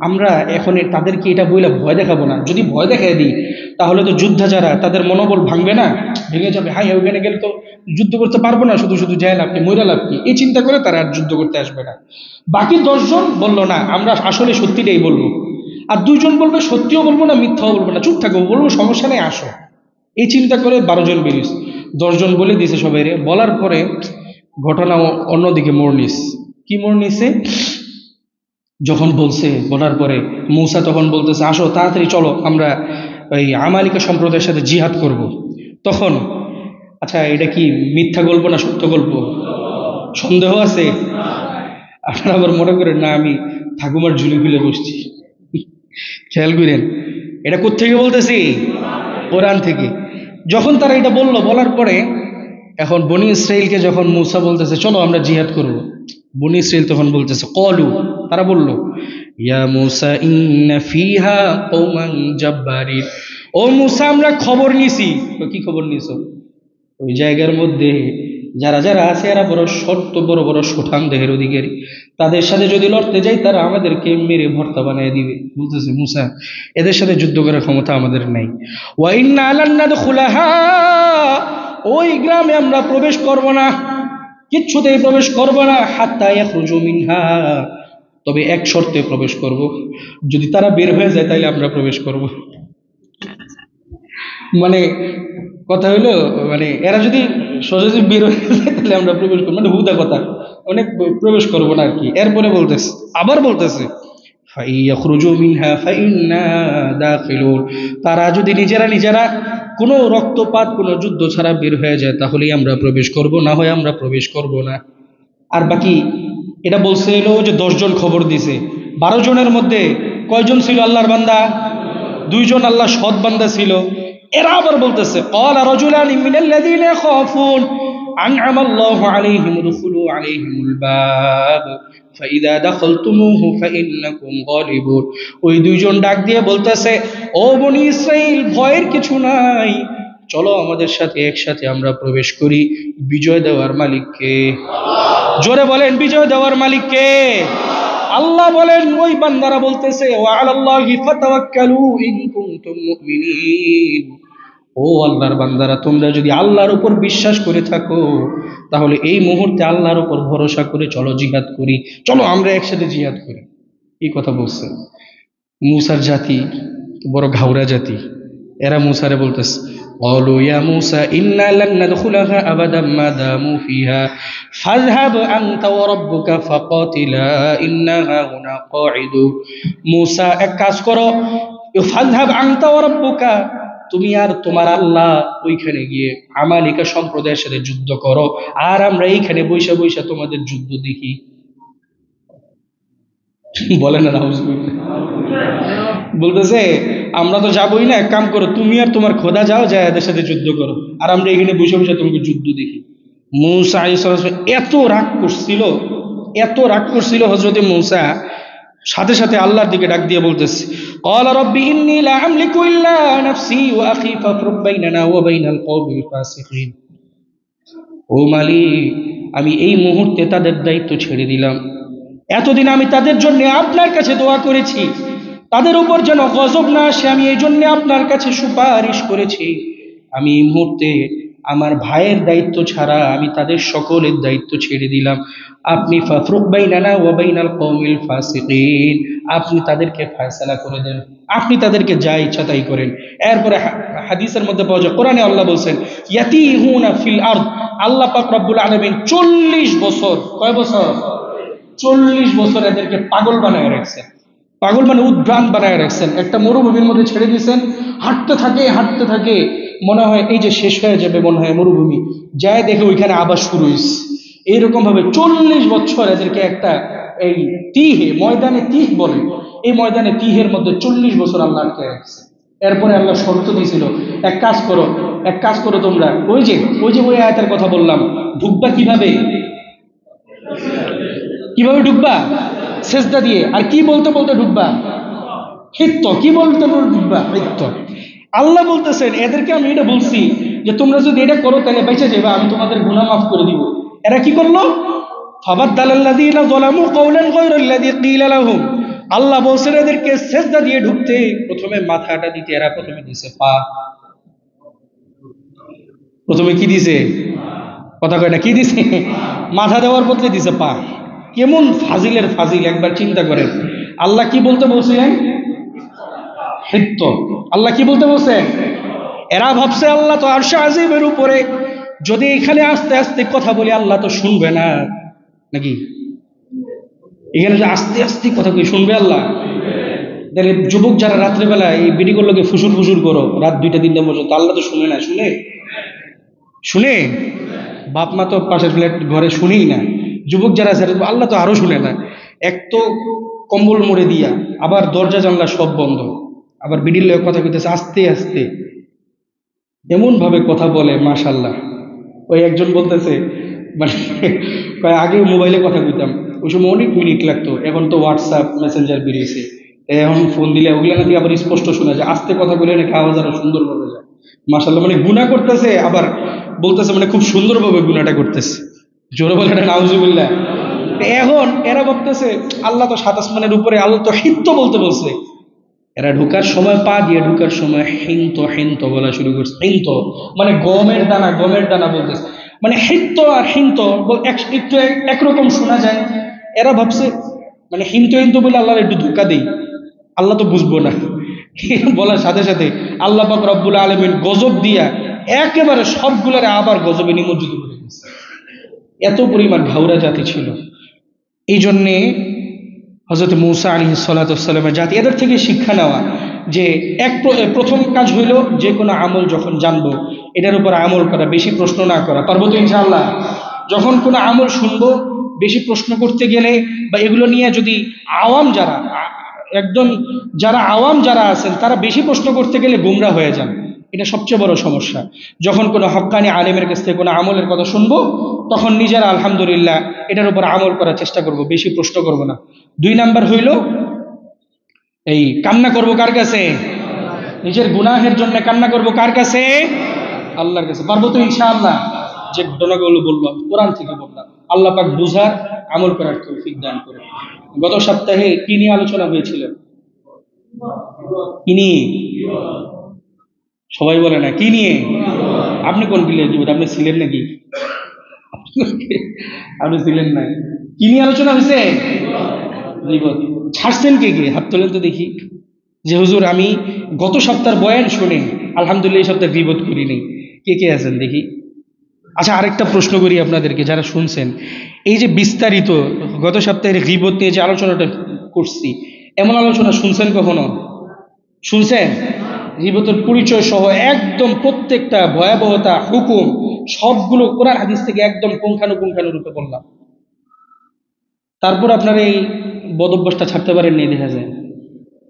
আমরা এখন তাদেরকে এটা বইলে ভয় দেখাবো না, যদি ভয় দেখাই দিই তাহলে তো যোদ্ধা যারা তাদের মনোবল ভাঙবে না, ভেঙে যাবে, হাই ওইখানে গেলে তো যুদ্ধ করতে পারবো না, শুধু শুধু যায় লাভ কি, মইরা লাভ কি, এই চিন্তা করে তারা আর যুদ্ধ করতে আসবে না। বাকি 10 জন বললো, না আমরা আসলে সত্যিটাই বলবো। আর 2 জন বলবে সত্যিও বলবো না, মিথ্যাও বলবো না, চুপ থাকবো, বলবো সমস্যা নেই আসো। এই চিন্তা করে 12 জন বেরিয়েছে। 10 জন বলে দিয়েছে সবাই রে, বলার পরে ঘটনা অন্যদিকে মোড় নিস। কি মোড় নিছে? যখন বলছে, বলার পরে মূসা তখন বলতেছে, আসো তাড়াতাড়ি চলো, আমরা ওই আমালিকা সম্প্রদায়ের সাথে জিহাদ করব। তখন আচ্ছা, এটা কি মিথ্যা গল্প না সত্য গল্প? সন্দেহ আছে? আপনারা আবার মনে করেন না আমি ঠাকুমার ঝুলি খুলে বসছি। খেয়াল করেন, এটা কোত্থেকে বলতেছি? কোরআন থেকে। যখন তারা এটা বললো, বলার পরে এখন বনি ইসরাইলকে যখন মূসা বলতেছে চলো আমরা জিহাদ করব, বনি ইসরাইল তখন বলতেছে কলু, তারা বলল, ইয়া মূসা ইন্না ফিহা কওমান জাব্বারিন, ও মূসা আমরা খবর নিছি। তো কি খবর নিছো? ওই জায়গার মধ্যে যারা যারা আছে এরা বড় শর্ত, বড় বড় সুঠাম দেহের অধিকারী, তাদের সাথে যদি লড়তে যাই তারা আমাদেরকে মেরে ভর্তা বানিয়ে দিবে। বলতেছে মূসা এদের সাথে যুদ্ধ করার ক্ষমতা আমাদের নাই। ওয়া ইন্না লান নাদখুলাহা, ওই গ্রামে আমরা প্রবেশ করব না, কিচ্ছুতেই প্রবেশ করব না, হাত্তা ইয়াখরুজু মিনহা, তবে এক শর্তে প্রবেশ করব, যদি তারা বের হয়ে যায় তাহলে আমরা প্রবেশ করব। মানে কথা হইলো, মানে এরা যদি সরাসরি বের হয়ে যায় তাহলে আমরা প্রবেশ করবো, মানে হুদা কথা, অনেক প্রবেশ করবো না আর কি। এরপরে বলতেছে, আবার বলতেছে, ফাইয়াখরুজু মিনহা ফাইন্না দাখিলুন, তারা যদি নিজেরা নিজেরা কোনো রক্তপাত কোনো যুদ্ধ ছাড়া বের হয়ে যায় তাহলেই আমরা প্রবেশ করব, না হয় আমরা প্রবেশ করব না। আর বাকি এটা বলছে এলো যে 10 জন খবর দিছে, 12 জনের মধ্যে কয়জন ছিল আল্লাহর বান্দা? 2 জন আল্লাহ সৎ বান্দা ছিল। এরা আবার বলতেছে ক্বালা রাজুলানি মিনাল্লাযীনা ইয়াখাফুন আন'আমা আল্লাহু আলাইহিম উদখুলু আলাইহিমুল বাব ফাইযা দাখালতুমুহু ফাইন্নাকুম গালিবুন। ওই 2 জন ডাক দিয়ে বলতেছে, ও বনি ইসরাইল ভয়ের কিছু নাই, চলো আমাদের সাথে একসাথে আমরা প্রবেশ করি। বিজয় দেওয়ার মালিককে? জোরে বলেন, বিজয় দেওয়ার মালিককে? আল্লাহ বলেন, ওই বান্দারা বলতেছে ওয়া আলাল্লাহি ফাতাওয়াক্কালু ইন কুনতুম মুমিনিন, ও আল্লাহর বান্দারা তোমরা যদি আল্লাহর উপর বিশ্বাস করে থাকো তাহলে এই মুহূর্তে আল্লাহর উপর ভরসা করে চলো জিহাদ করি, চলো আমরা একসাথে জিহাদ করি। এই কথা বলছে। মূসার জাতি বড় ঘাউরা জাতি, এরা মূসারে বলতেছে قالوا يا موسى إنا لن ندخلها أبدا ما داموا فيها فاذهب أنت وربك فقاتلا إنها هنا قاعدون। মূসা এক কাজ করো, ফাযহাব আনতা ওয়া রাব্বুকা, তুমি আর তোমার আল্লাহ ওইখানে গিয়ে আমালিকা সম্প্রদায়ের সাথে যুদ্ধ করো, আর আমরা এইখানে বৈশা বৈশা তোমাদের যুদ্ধ দেখি। বলে না নাউজুবিল্লাহ। বলতেছে আমরা তো যাবোই না, এক কাম করো তুমি আর তোমার খোদা যাও, যায় এদের সাথে যুদ্ধ করো, আর আমরা এখানে বসে বসে তোমাকে যুদ্ধ দেখি। মূসা আলাইহিস সালাম এত রাগ করছিল, এত রাগ করছিল হযরতে মূসা, সাথে সাথে আল্লাহর দিকে ডাক দিয়ে বলতেছে ক্বালা রাব্বি ইন্নী লা আমলিকু ইল্লা নাফসি ওয়া আখী ফাফরুক বাইনানা ওয়া বাইনাল কওমিল ফাসিকিন। ও মালিক, আমি এই মুহূর্তে তাদের দায়িত্ব ছেড়ে দিলাম, এতদিন আমি তাদের জন্য আপনার কাছে দোয়া করেছি, তাদের উপর যেন গজব না আসে আমি এই জন্য আপনার কাছে সুপারিশ করেছি। আমি এই মুহূর্তে আমার ভাইয়ের দায়িত্ব ছাড়া আমি তাদের সকলের দায়িত্ব ছেড়ে দিলাম। আপনি ফাফরুক বাইনানা ওয়া বাইনাল কওমিল ফাসিকিন, আপনি তাদেরকে ফয়সালা করে দেন, আপনি তাদেরকে যা ইচ্ছা তাই করেন। এরপরে হাদিসের মধ্যে পাওয়া যায়, কোরআনে আল্লাহ বলছেন ইয়াতিহুনা ফিল আরদ, আল্লাহ পাক রব্বুল আলামিন 40 বছর, কয় বছর? 40 বছর এদেরকে পাগল বানায় রাখছেন। পাগল মানে উদ্ভ্রাণ বানায় রাখছেন, একটা মরুভূমির মধ্যে ছেড়ে দিয়েছেন, হাঁটতে থাকে হাঁটতে থাকে, মনে হয় এই যে শেষ হয়ে যাবে, মনে হয় মরুভূমি, যায় দেখে ওইখানে আবার শুরু হয়েছে। এইরকম ভাবে 40 বছর এদেরকে একটা এই তিহে, ময়দানে তিহ বলে, এই ময়দানে তিহের মধ্যে 40 বছর আল্লাহ আটকে রাখছে। এরপরে আল্লাহ শর্ত দিয়েছিল, এক কাজ করো, এক কাজ করো তোমরা, ওই আয়াতের কথা বললাম, ঢুকবা কিভাবে? কিভাবে ঢুকবা? সেজদা দিয়ে। আর কি বলতে বলতে ঢুকবা? হিত্ত। কি বলতে বলতে ঢুকবা? হিত্ত। আল্লাহ বলতেছেন এদেরকে আমি এটা বলছি যে তোমরা যদি এটা করো তাহলে বেঁচে যাবে, আমি তোমাদের গুনাহ মাফ করে দিব। এরা কি করলো? ফাবাদদালাল্লাযীনা যালামু কাওলান গায়রাল্লাযী ক্বিলা লাহুম। আল্লাহ বলছেন এদেরকে সেজদা দিয়ে ঢুকতে, প্রথমে মাথাটা দিতে, এরা প্রথমে দিছে পা। প্রথমে কি দিছে? কথা কয় না, কি দিছে? মাথা দেওয়ার বদলে দিছে পা। কেমন ফাজিলের ফাজিল একবার চিন্তা করেন। আল্লাহ কি বলতে বলছিলেন? হিত্ত। আল্লাহ কি বলতে বলছেন? এরা ভাবছে আল্লাহ তো আরশে আজিমের উপরে, যদি এখানে আস্তে আস্তে কথা বলি আল্লাহ তো শুনবে না নাকি? এখানে যে আস্তে আস্তে কথা কই শুনবে আল্লাহ? তাহলে যুবক যারা রাত্রেবেলা এই বিডিগুলোকে ফুসুর ফুসুর করো রাত 2টা 3টা পর্যন্ত, আল্লাহ তো শুনে না? শুনে? শুনে? বাপ মা তো পাশের ফ্ল্যাট ঘরে শুনেই না, যুবক যারা আছে আল্লাহ তো আরো শুনে না। এক তো কম্বল মুড়ে দিয়া, আবার দরজা জানলা সব বন্ধ, আবার বিডির লোক কথা কইতেছে আস্তে আস্তে, এমন ভাবে কথা বলে মাশাল্লাহ। ওই একজন বলতেছে মানে আগে মোবাইলে কথা কইতাম, ওই সময় অনেক মিনিট লাগতো, এখন তো হোয়াটসঅ্যাপ মেসেঞ্জার বেরিয়েছে, এখন ফোন দিলে ওগুলো নাকি আবার স্পষ্ট শোনা যায়, আস্তে কথা বলে নাকি আওয়াজ আরো সুন্দরভাবে যায়। মাশাল্লাহ, মানে গুনাহ করতেছে আবার বলতেছে মানে খুব সুন্দরভাবে গুনাহটা করতেছে। জোরে বলে না নাউজুবিল্লাহ। এখন এরা ভাবতেছে আল্লাহ তো 7 আসমানের উপরে, আল্লাহ তো হিত্ত বলতে বলছে। এরা ঢুকার সময় পা দিয়ে ঢুকার সময় হিন্ত হিন্ত বলা শুরু করছে। হিন্ত মানে গমের দানা, গমের দানা বলতেছে। মানে হিত্ত আর হিন্ত একটু একরকম শোনা যায়। এরা ভাবছে মানে হিন্ত হিন্ত বলে আল্লাহর একটু ধোকা দেই, আল্লাহ তো বুঝবো না। বলার সাথে সাথে আল্লাহ পাক রব্বুল আলামিন গজব দিয়া একেবারে সবগুলোরে আবার গজবে নিমজ্জিত করে দিয়েছে। এত পরিমাণ ঘাউরা জাতি ছিল। এই জন্যে হযরত মূসা আলাইহিস সালাতু ওয়াস সালামের জাতি এদের থেকে শিক্ষা নেওয়া যে প্রথম কাজ হইল যে কোনো আমল যখন জানবো এটার উপর আমল করা, বেশি প্রশ্ন না করা। পারবো তো ইনশাআল্লাহ? যখন কোনো আমল শুনবো বেশি প্রশ্ন করতে গেলে বা এগুলো নিয়ে যদি আওয়াম যারা একদম যারা আওয়াম যারা আছেন তারা বেশি প্রশ্ন করতে গেলে গুমরা হয়ে যান। এটা সবচেয়ে বড় সমস্যা। যখন কোনো হক্কানি আলেমের কাছ থেকে কোনো আমলের কথা শুনবো তখন নিজেরা আলহামদুলিল্লাহ এটার উপর আমল করার চেষ্টা করব, বেশি প্রশ্ন করব না। 2 নাম্বার হইল এই কান্না করব কার কাছে? নিজের গুনাহের জন্য কান্না করব কার কাছে? আল্লাহর কাছে। পারবো তো ইনশাআল্লাহ? যে ঘটনাগুলো বললাম কোরআন থেকে বললাম, আল্লাহ পাক বুঝার আমল করার তৌফিক দান করে। গত সপ্তাহে কি নিয়ে আলোচনা হয়েছিল? কি নিয়ে? সবাই বলে না কি নিয়ে? আপনি কোন ক্লিয়ার জীবন? আপনি ছিলেন নাকি? আপনি ছিলেন না? কি নিয়ে আলোচনা হয়েছে? গীবত। ছাড়ছেন কে কে? হাত তোলেন তো দেখি। যে হুজুর আমি গত সপ্তাহের বয়ান শুনে আলহামদুলিল্লাহ এই সপ্তাহে গীবত করি নাই। কে কে আছেন দেখি? আচ্ছা, আরেকটা প্রশ্ন করি আপনাদেরকে যারা শুনছেন, এই যে বিস্তারিত গত সপ্তাহের গীবত নিয়ে যে আলোচনাটা করছি, এমন আলোচনা শুনছেন কখনো? শুনছেন? গীবতের পরিচয় সহ একদম প্রত্যেকটা ভয়াবহতা হুকুম সবগুলো কোরআন হাদিস থেকে একদম পুঙ্খানুপুঙ্খানুরূপে বললাম। তারপর আপনারা এই বদভ্যাসটা ছাড়তে পারেননি দেখা যায়।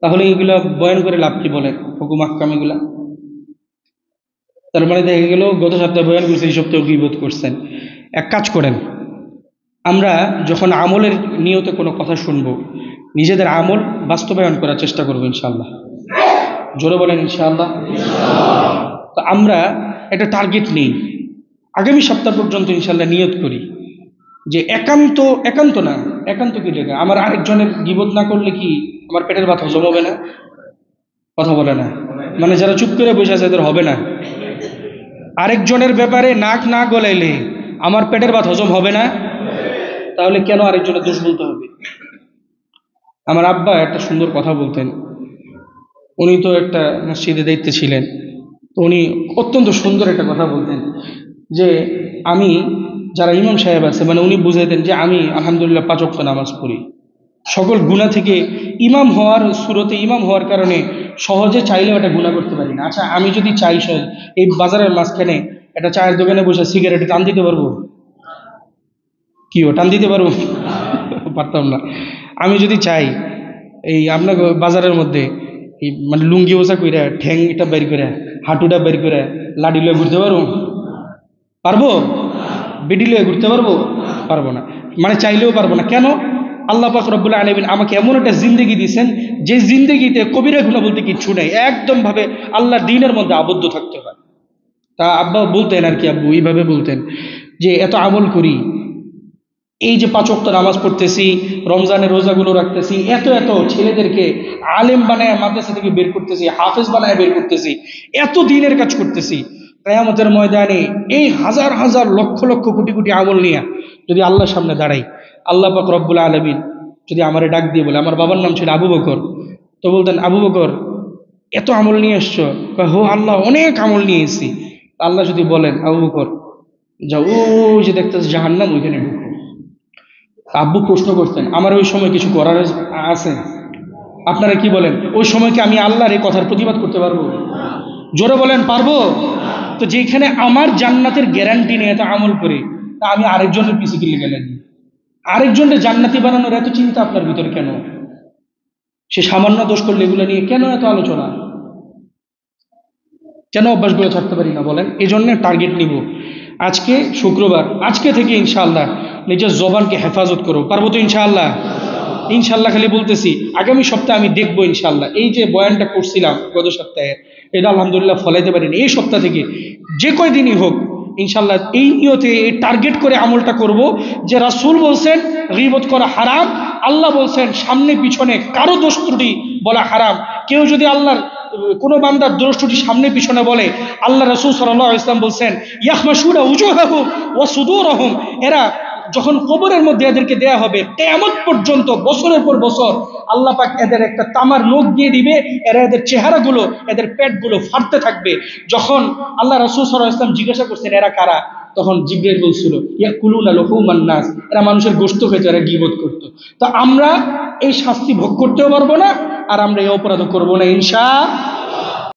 তাহলে এগুলা বয়ান করে লাভ কি বলেন? হুকুম আহকাম এগুলা। তার মানে দেখা গেল গত সপ্তাহে বয়ান করছে, এই সপ্তাহে গীবত করছেন। এক কাজ করেন, আমরা যখন আমলের নিয়তে কোনো কথা শুনবো নিজেদের আমল বাস্তবায়ন করার চেষ্টা করবো ইনশাআল্লাহ। জোরে বলেন ইনশাআল্লাহ। তো আমরা একটা টার্গেট নেই, আগামী সপ্তাহ পর্যন্ত ইনশাআল্লাহ নিয়ত করি যে একান্ত না, একান্ত কি জায়গা আমার আরেকজনের গীবত না করলে কি আমার পেটের ভাত হজম হবে না? কথা বলে না, মানে যারা চুপ করে বসে আছে এদের হবে না। আরেকজনের ব্যাপারে নাক না গলাইলে আমার পেটের ভাত হজম হবে না, তাহলে কেন আরেকজনের দোষ বলতে হবে? আমার আব্বা একটা সুন্দর কথা বলতেন, উনি তো একটা মসজিদে দায়িত্বে ছিলেন, তো উনি অত্যন্ত সুন্দর একটা কথা বলতেন যে আমি যারা ইমাম সাহেব আছে মানে উনি বুঝাইতেন যে আমি আলহামদুলিল্লাহ 5 ওয়াক্ত নামাজ পড়ি, সকল গুনাহ থেকে ইমাম হওয়ার সুরতে ইমাম হওয়ার কারণে সহজে চাইলেও একটা গুনাহ করতে পারি না। আচ্ছা, আমি যদি চাই এই বাজারের মাঝখানে একটা চায়ের দোকানে বসে সিগারেটে টান দিতে পারবো? কি ও টান দিতে পারবো? পারতাম না। আমি যদি চাই এই আপনার বাজারের মধ্যে এই মানে লুঙ্গি ওসা কইরা ঠ্যাংটা বের করে হাঁটুটা বের করে লাডি লয়ে ঘুরতে পারবো? পারবো? বেডি লয়ে ঘুরতে পারবো? পারবো না। মানে চাইলেও পারবো না। কেন? আল্লাহ পাক রব্বুল আলামিন আমাকে এমন একটা জিন্দেগি দিয়েছেন যে জিন্দেগিতে কবিরা গুনাহ বলতে কিচ্ছু নেই, একদম ভাবে আল্লাহর দ্বীনের মধ্যে আবদ্ধ থাকতে হয়। তা আব্বা বলতেন আর কি, আব্বু এইভাবে বলতেন যে এত আমল করি, এই যে 5 ওয়াক্ত নামাজ পড়তেছি, রমজানের রোজাগুলো রাখতেছি, এত এত ছেলেদেরকে আলেম বানায় মাদ্রাসা থেকে বের করতেছি, হাফেজ বানায় বের করতেছি, এত দিনের কাজ করতেছি, কিয়ামতের ময়দানে এই হাজার হাজার লক্ষ লক্ষ কোটি কোটি আমল নিয়ে যদি আল্লাহর সামনে দাঁড়াই, আল্লাহ পাক রব্বুল আলামিন যদি আমারে ডাক দিয়ে বলে, আমার বাবার নাম ছিল আবু বকর, তো বলতেন, আবু বকর এত আমল নিয়ে এসছো? হো আল্লাহ, অনেক আমল নিয়ে এসেছি। আল্লাহ যদি বলেন, আবু বকর যাও, ও যে দেখতেছে জাহান্নাম, ওইখানে ঢুকো। আব্বু প্রশ্ন করতেন, আমার ওই সময় কিছু করার আছে? আপনারা কি বলেন, ওই সময় কি আমি আল্লাহর এই কথার প্রতিবাদ করতে পারবো? জোরে বলেন, পারবো? তো যেখানে আমার জান্নাতের গ্যারান্টি নিয়ে এত আমল করি, তা আমি আরেকজনের পিছিয়ে কিলে গেলেন, আরেকজনের জান্নাতি বানানোর এত চিন্তা আপনার ভিতরে কেন? সে সামান্য দোষ করলে এগুলো নিয়ে কেন এত আলোচনা? কেন অভ্যাসগুলো ছাড়তে পারি না বলেন? এই জন্য টার্গেট নিব, আজকে শুক্রবার, আজকে থেকে ইনশাআল্লাহ নিজের জবানকে হেফাজত করো। পারবো তো ইনশাআল্লাহ? ইনশাআল্লাহ খালি বলতেছি, আগামী সপ্তাহে আমি দেখবো ইনশাআল্লাহ। এই যে বয়ানটা করছিলাম গত সপ্তাহে, এটা আলহামদুলিল্লাহ ফলাইতে পারিনি। এই সপ্তাহ থেকে যে কয়দিনই হোক ইনশাআল্লাহ এই নিয়তে, এই টার্গেট করে আমলটা করব যে রাসূল বলছেন গীবত করা হারাম, আল্লাহ বলছেন সামনে পিছনে কারো দোষ ত্রুটি বলা হারাম। কেউ যদি আল্লাহর কোনো বান্দার দোষ ত্রুটি সামনে পিছনে বলে, আল্লাহ রাসূল সাল্লাল্লাহু আলাইহি ওয়াসাল্লাম বলছেন ইয়াহমাশুনা উজুহাহুম ওয়া সুদুরহুম, এরা যখন কবরের মধ্যে এদেরকে দেয়া হবে, কিয়ামত পর্যন্ত বছরের পর বছর আল্লাহ পাক এদের একটা তামার নখ দিয়ে দিবে, এরা এদের চেহারাগুলো, এদের পেটগুলো ফাটতে থাকবে। যখন আল্লাহ রাসূল সাল্লাল্লাহু আলাইহি ওয়াসাল্লাম জিজ্ঞাসা করছেন এরা কারা, তখন জিবরাইল বলছিল ইয়াকুলুনা লুহুমান নাস, এরা মানুষের গোশত খেত, এরা গীবত করত। তো আমরা এই শাস্তি ভোগ করতেও পারবো না, আর আমরা এই অপরাধ করবো না ইনশাআল্লাহ।